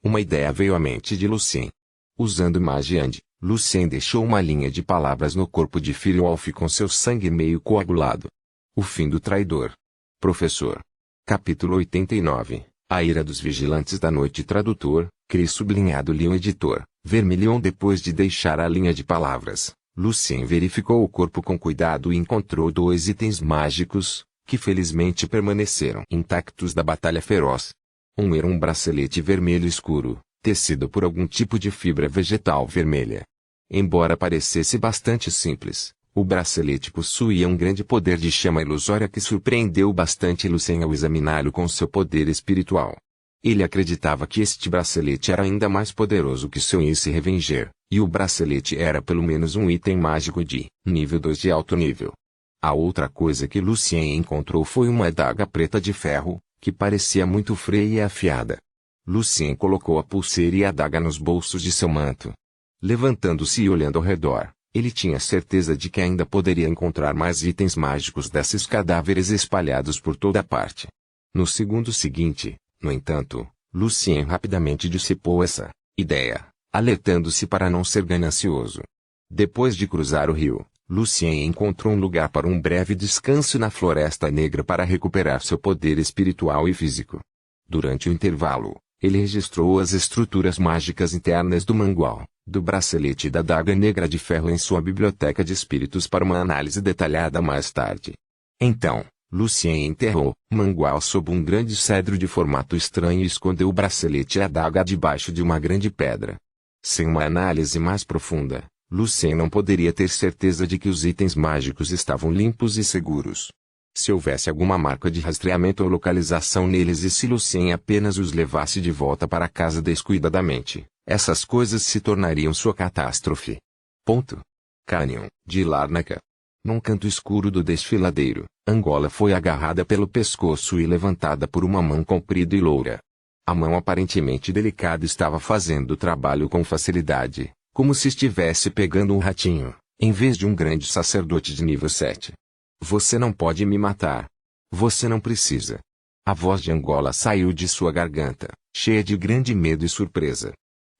Uma ideia veio à mente de Lucien. Usando Magiand, Lucien deixou uma linha de palavras no corpo de Firwolf com seu sangue meio coagulado. O fim do traidor. Professor. Capítulo 89. A ira dos vigilantes da noite. Tradutor, Cris sublinhado Leon editor, Vermilion. Depois de deixar a linha de palavras, Lucien verificou o corpo com cuidado e encontrou 2 itens mágicos, que felizmente permaneceram intactos da batalha feroz. Um era um bracelete vermelho escuro, tecido por algum tipo de fibra vegetal vermelha. Embora parecesse bastante simples, o bracelete possuía um grande poder de chama ilusória que surpreendeu bastante Lucien ao examiná-lo com seu poder espiritual. Ele acreditava que este bracelete era ainda mais poderoso que seu Yin se Revenger, e o bracelete era pelo menos um item mágico de nível 2 de alto nível. A outra coisa que Lucien encontrou foi uma adaga preta de ferro, que parecia muito fria e afiada. Lucien colocou a pulseira e a adaga nos bolsos de seu manto. Levantando-se e olhando ao redor, ele tinha certeza de que ainda poderia encontrar mais itens mágicos desses cadáveres espalhados por toda parte. No segundo seguinte, no entanto, Lucien rapidamente dissipou essa ideia, alertando-se para não ser ganancioso. Depois de cruzar o rio, Lucien encontrou um lugar para um breve descanso na Floresta Negra para recuperar seu poder espiritual e físico. Durante o intervalo, ele registrou as estruturas mágicas internas do mangual, do bracelete e da adaga negra de ferro em sua biblioteca de espíritos para uma análise detalhada mais tarde. Então, Lucien enterrou o mangual sob um grande cedro de formato estranho e escondeu o bracelete e a adaga debaixo de uma grande pedra. Sem uma análise mais profunda, Lucien não poderia ter certeza de que os itens mágicos estavam limpos e seguros. Se houvesse alguma marca de rastreamento ou localização neles e se Lucien apenas os levasse de volta para casa descuidadamente, essas coisas se tornariam sua catástrofe. Canyon, de Larnaca. Num canto escuro do desfiladeiro, Angola foi agarrada pelo pescoço e levantada por uma mão comprida e loura. A mão aparentemente delicada estava fazendo o trabalho com facilidade, como se estivesse pegando um ratinho, em vez de um grande sacerdote de nível 7. Você não pode me matar. Você não precisa. A voz de Angola saiu de sua garganta, cheia de grande medo e surpresa.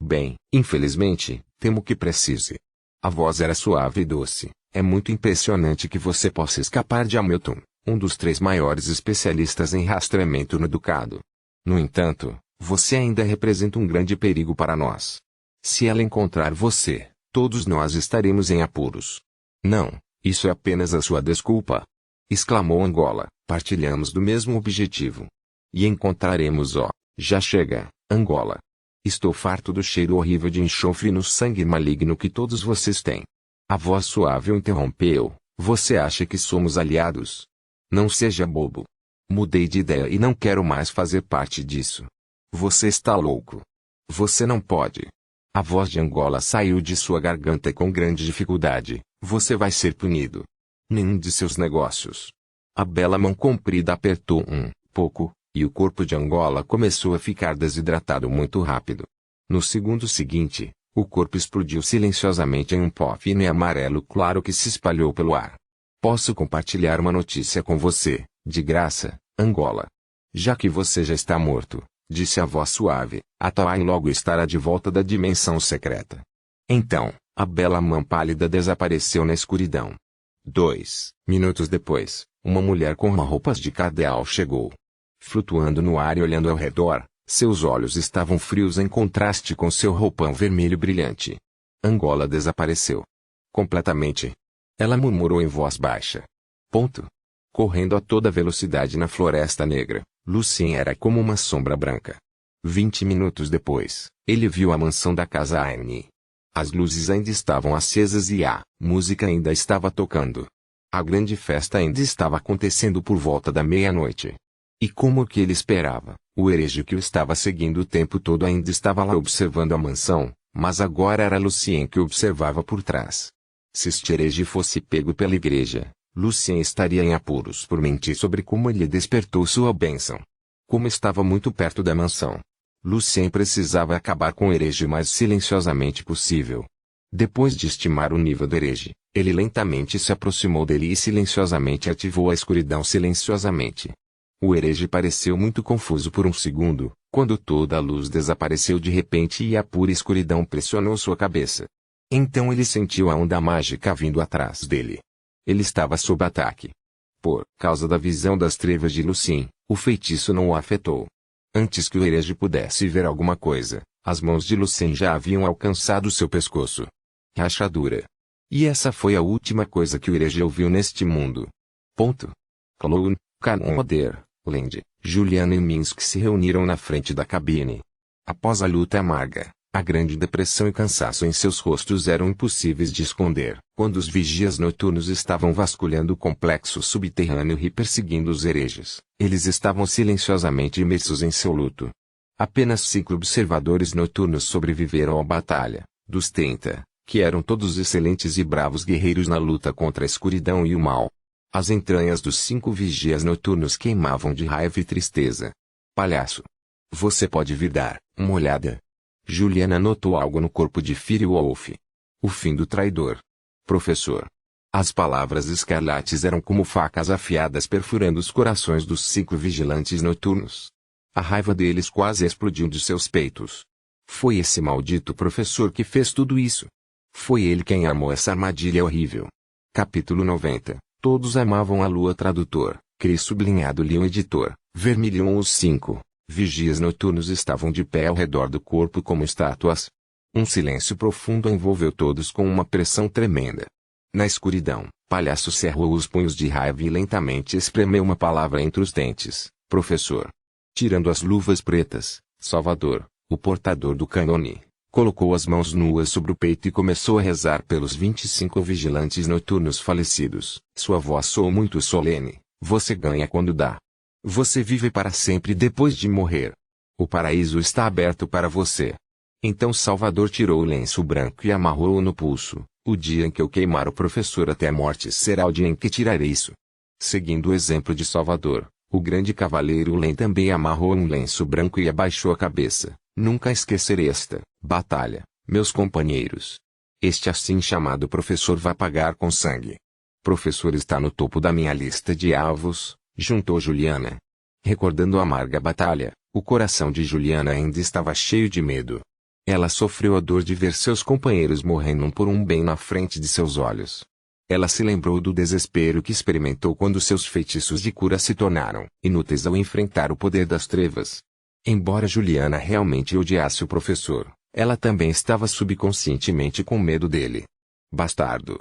Bem, infelizmente, temo que precise. A voz era suave e doce. É muito impressionante que você possa escapar de Hamilton, um dos 3 maiores especialistas em rastreamento no Ducado. No entanto, você ainda representa um grande perigo para nós. Se ela encontrar você, todos nós estaremos em apuros. Não, isso é apenas a sua desculpa. Exclamou Angola, partilhamos do mesmo objetivo. E encontraremos já chega, Angola. Estou farto do cheiro horrível de enxofre no sangue maligno que todos vocês têm. A voz suave o interrompeu. Você acha que somos aliados? Não seja bobo. Mudei de ideia e não quero mais fazer parte disso. Você está louco. Você não pode. A voz de Angola saiu de sua garganta com grande dificuldade. Você vai ser punido. Nenhum de seus negócios. A bela mão comprida apertou um pouco, e o corpo de Angola começou a ficar desidratado muito rápido. No segundo seguinte, o corpo explodiu silenciosamente em um pó fino e amarelo claro que se espalhou pelo ar. Posso compartilhar uma notícia com você, de graça, Angola. Já que você já está morto, disse a voz suave, a Tawai logo estará de volta da dimensão secreta. Então, a bela mão pálida desapareceu na escuridão. 2 minutos depois, uma mulher com roupas de cardeal chegou. Flutuando no ar e olhando ao redor, Seus olhos estavam frios em contraste com seu roupão vermelho brilhante. Angola desapareceu. Completamente. Ela murmurou em voz baixa. Ponto. Correndo a toda velocidade na Floresta Negra, Lucien era como uma sombra branca. 20 minutos depois, ele viu a mansão da casa Anne. As luzes ainda estavam acesas e a música ainda estava tocando. A grande festa ainda estava acontecendo por volta da meia-noite. E como que ele esperava, o herege que o estava seguindo o tempo todo ainda estava lá observando a mansão, mas agora era Lucien que o observava por trás. Se este herege fosse pego pela igreja, Lucien estaria em apuros por mentir sobre como ele despertou sua bênção. Como estava muito perto da mansão, Lucien precisava acabar com o herege o mais silenciosamente possível. Depois de estimar o nível do herege, ele lentamente se aproximou dele e silenciosamente ativou a escuridão silenciosamente. O herege pareceu muito confuso por um segundo, quando toda a luz desapareceu de repente e a pura escuridão pressionou sua cabeça. Então ele sentiu a onda mágica vindo atrás dele. Ele estava sob ataque. Por causa da visão das trevas de Lucien, o feitiço não o afetou. Antes que o herege pudesse ver alguma coisa, as mãos de Lucien já haviam alcançado seu pescoço. Rachadura. E essa foi a última coisa que o herege ouviu neste mundo. Ponto. Clown, Canoder, Land, Juliana e Minsk se reuniram na frente da cabine. Após a luta amarga, a grande depressão e cansaço em seus rostos eram impossíveis de esconder. Quando os vigias noturnos estavam vasculhando o complexo subterrâneo e perseguindo os hereges, eles estavam silenciosamente imersos em seu luto. Apenas 5 observadores noturnos sobreviveram à batalha, dos 30, que eram todos excelentes e bravos guerreiros na luta contra a escuridão e o mal. As entranhas dos 5 vigias noturnos queimavam de raiva e tristeza. Palhaço. Você pode vir dar uma olhada? Juliana notou algo no corpo de Firewolf. O fim do traidor. Professor. As palavras escarlates eram como facas afiadas perfurando os corações dos 5 vigilantes noturnos. A raiva deles quase explodiu de seus peitos. Foi esse maldito professor que fez tudo isso. Foi ele quem armou essa armadilha horrível. Capítulo 90. Todos amavam a lua. Tradutor, Cris sublinhado Leon editor, Vermilion. Os 5 vigias noturnos estavam de pé ao redor do corpo como estátuas. Um silêncio profundo envolveu todos com uma pressão tremenda. Na escuridão, Palhaço cerrou os punhos de raiva e lentamente espremeu uma palavra entre os dentes. Professor. Tirando as luvas pretas, Salvador, o portador do cânone, colocou as mãos nuas sobre o peito e começou a rezar pelos 25 vigilantes noturnos falecidos. Sua voz soou muito solene. Você ganha quando dá. Você vive para sempre depois de morrer. O paraíso está aberto para você. Então Salvador tirou o lenço branco e amarrou-o no pulso. O dia em que eu queimar o professor até a morte será o dia em que tirarei isso. Seguindo o exemplo de Salvador, o grande cavaleiro Len também amarrou um lenço branco e abaixou a cabeça. Nunca esquecerei esta batalha, meus companheiros. Este assim chamado professor vai pagar com sangue. Professor está no topo da minha lista de alvos, juntou Juliana. Recordando a amarga batalha, o coração de Juliana ainda estava cheio de medo. Ela sofreu a dor de ver seus companheiros morrendo um por um bem na frente de seus olhos. Ela se lembrou do desespero que experimentou quando seus feitiços de cura se tornaram inúteis ao enfrentar o poder das trevas. Embora Juliana realmente odiasse o professor, ela também estava subconscientemente com medo dele. Bastardo.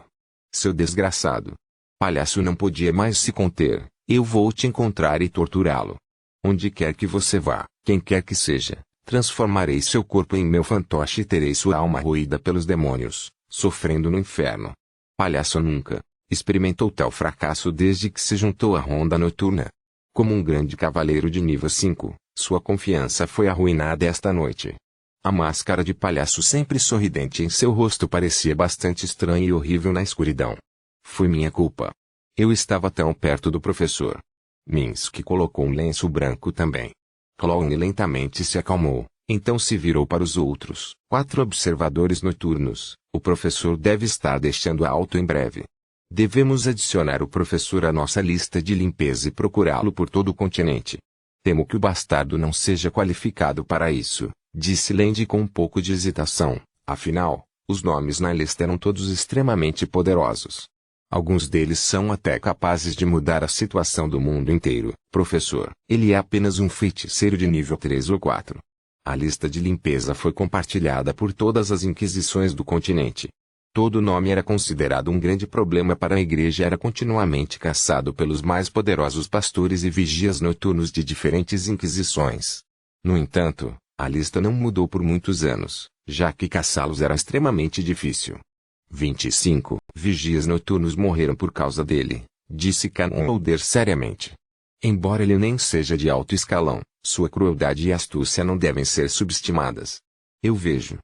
Seu desgraçado. Palhaço não podia mais se conter. Eu vou te encontrar e torturá-lo. Onde quer que você vá, quem quer que seja, transformarei seu corpo em meu fantoche e terei sua alma roída pelos demônios, sofrendo no inferno. Palhaço nunca experimentou tal fracasso desde que se juntou à ronda noturna. Como um grande cavaleiro de nível 5, sua confiança foi arruinada esta noite. A máscara de palhaço sempre sorridente em seu rosto parecia bastante estranha e horrível na escuridão. Foi minha culpa. Eu estava tão perto do professor. Minsk colocou um lenço branco também. Clown lentamente se acalmou, então se virou para os outros 4 observadores noturnos. O professor deve estar deixando alto em breve. Devemos adicionar o professor à nossa lista de limpeza e procurá-lo por todo o continente. Temo que o bastardo não seja qualificado para isso, disse Land com um pouco de hesitação. Afinal, os nomes na lista eram todos extremamente poderosos. Alguns deles são até capazes de mudar a situação do mundo inteiro. Professor, ele é apenas um feiticeiro de nível 3 ou 4. A lista de limpeza foi compartilhada por todas as inquisições do continente. Todo nome era considerado um grande problema para a igreja e era continuamente caçado pelos mais poderosos pastores e vigias noturnos de diferentes inquisições. No entanto, a lista não mudou por muitos anos, já que caçá-los era extremamente difícil. 25 vigias noturnos morreram por causa dele, disse Canon Holder seriamente. Embora ele nem seja de alto escalão, sua crueldade e astúcia não devem ser subestimadas. Eu vejo.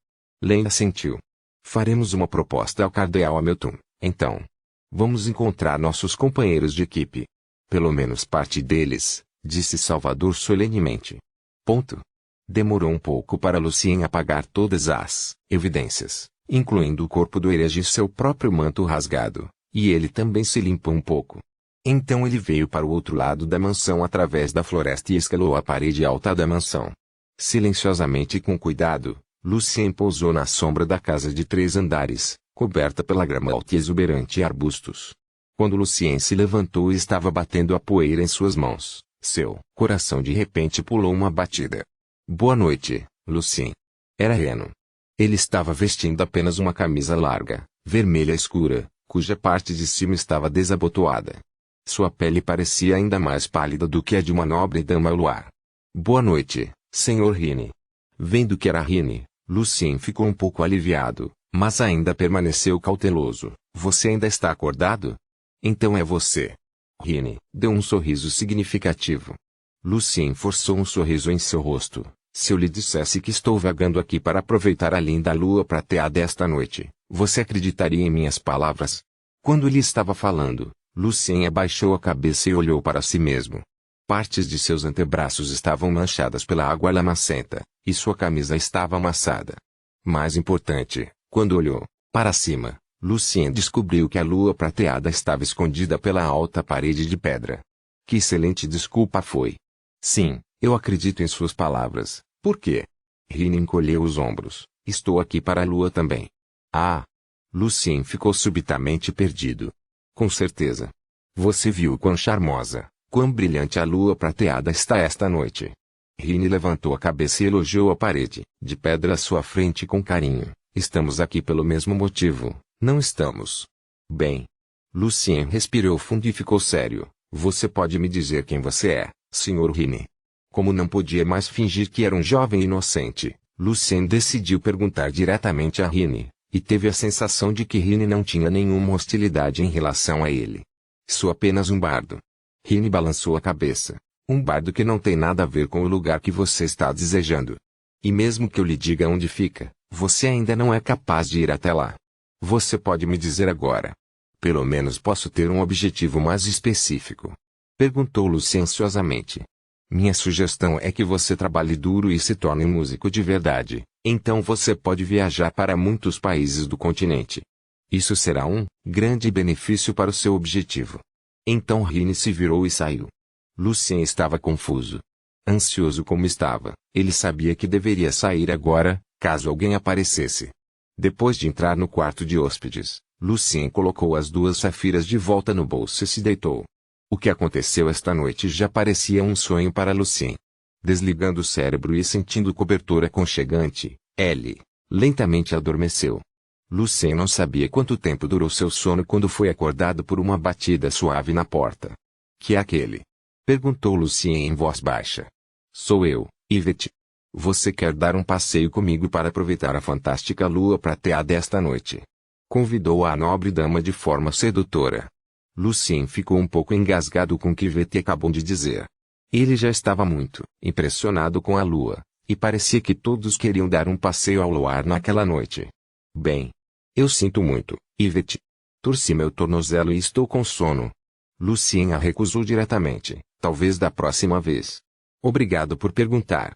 Lane assentiu. Faremos uma proposta ao cardeal Hamilton, então. Vamos encontrar nossos companheiros de equipe. Pelo menos parte deles, disse Salvador solenemente. Ponto. Demorou um pouco para Lucien apagar todas as evidências, incluindo o corpo do herege e seu próprio manto rasgado, e ele também se limpou um pouco. Então ele veio para o outro lado da mansão através da floresta e escalou a parede alta da mansão. Silenciosamente e com cuidado, Lucien pousou na sombra da casa de 3 andares, coberta pela grama alta e exuberante e arbustos. Quando Lucien se levantou e estava batendo a poeira em suas mãos, seu coração de repente pulou uma batida. Boa noite, Lucien. Era Reno. Ele estava vestindo apenas uma camisa larga, vermelha escura, cuja parte de cima estava desabotoada. Sua pele parecia ainda mais pálida do que a de uma nobre dama ao luar. Boa noite, Sr. Rini. Vendo que era Rini, Lucien ficou um pouco aliviado, mas ainda permaneceu cauteloso. Você ainda está acordado? Então é você. Rini deu um sorriso significativo. Lucien forçou um sorriso em seu rosto. Se eu lhe dissesse que estou vagando aqui para aproveitar a linda lua prateada esta noite, você acreditaria em minhas palavras? Quando ele estava falando, Lucien abaixou a cabeça e olhou para si mesmo. Partes de seus antebraços estavam manchadas pela água lamacenta, e sua camisa estava amassada. Mais importante, quando olhou para cima, Lucien descobriu que a lua prateada estava escondida pela alta parede de pedra. Que excelente desculpa foi! Sim, eu acredito em suas palavras. Por quê? Rini encolheu os ombros. Estou aqui para a lua também. Ah! Lucien ficou subitamente perdido. Com certeza. Você viu quão charmosa, quão brilhante a lua prateada está esta noite. Rini levantou a cabeça e elogiou a parede de pedra à sua frente com carinho. Estamos aqui pelo mesmo motivo, não estamos? Bem. Lucien respirou fundo e ficou sério. Você pode me dizer quem você é, Sr. Rini? Como não podia mais fingir que era um jovem inocente, Lucien decidiu perguntar diretamente a Rini, e teve a sensação de que Rini não tinha nenhuma hostilidade em relação a ele. Sou apenas um bardo. Rini balançou a cabeça. Um bardo que não tem nada a ver com o lugar que você está desejando. E mesmo que eu lhe diga onde fica, você ainda não é capaz de ir até lá. Você pode me dizer agora. Pelo menos posso ter um objetivo mais específico. Perguntou Lucien ansiosamente. Minha sugestão é que você trabalhe duro e se torne um músico de verdade, então você pode viajar para muitos países do continente. Isso será um grande benefício para o seu objetivo. Então Rini se virou e saiu. Lucien estava confuso. Ansioso como estava, ele sabia que deveria sair agora, caso alguém aparecesse. Depois de entrar no quarto de hóspedes, Lucien colocou as 2 safiras de volta no bolso e se deitou. O que aconteceu esta noite já parecia um sonho para Lucien. Desligando o cérebro e sentindo o cobertor aconchegante, ele lentamente adormeceu. Lucien não sabia quanto tempo durou seu sono quando foi acordado por uma batida suave na porta. Que é aquele? Perguntou Lucien em voz baixa. Sou eu, Yvette. Você quer dar um passeio comigo para aproveitar a fantástica lua prateada esta noite? Convidou a nobre dama de forma sedutora. Lucien ficou um pouco engasgado com o que Yvette acabou de dizer. Ele já estava muito impressionado com a lua, e parecia que todos queriam dar um passeio ao luar naquela noite. Bem, eu sinto muito, Yvette. Torci meu tornozelo e estou com sono. Lucien a recusou diretamente, talvez da próxima vez. Obrigado por perguntar.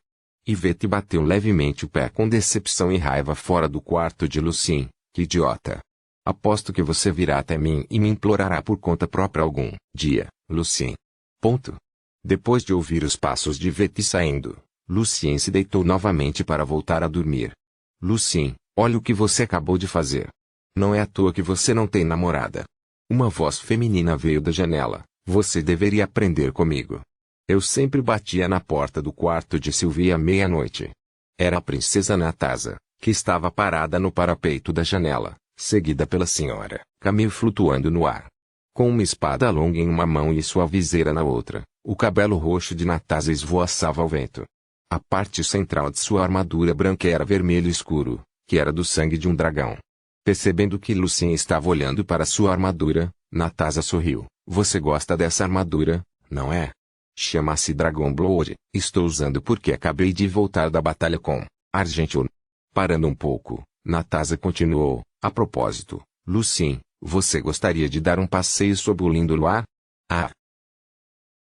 Yvette bateu levemente o pé com decepção e raiva fora do quarto de Lucien. Que idiota. Aposto que você virá até mim e me implorará por conta própria algum dia, Lucien. Ponto. Depois de ouvir os passos de Yvette saindo, Lucien se deitou novamente para voltar a dormir. Lucien, olha o que você acabou de fazer. Não é à toa que você não tem namorada. Uma voz feminina veio da janela. Você deveria aprender comigo. Eu sempre batia na porta do quarto de Sylvie à meia-noite. Era a princesa Natasa, que estava parada no parapeito da janela, seguida pela senhora Camille flutuando no ar. Com uma espada longa em uma mão e sua viseira na outra, o cabelo roxo de Natasa esvoaçava ao vento. A parte central de sua armadura branca era vermelho escuro, que era do sangue de um dragão. Percebendo que Lucien estava olhando para sua armadura, Natasa sorriu. Você gosta dessa armadura, não é? Chama-se Dragon Blood. Estou usando porque acabei de voltar da batalha com Argentior. Parando um pouco, Natasa continuou. A propósito, Lucien, você gostaria de dar um passeio sob o lindo luar? Ah,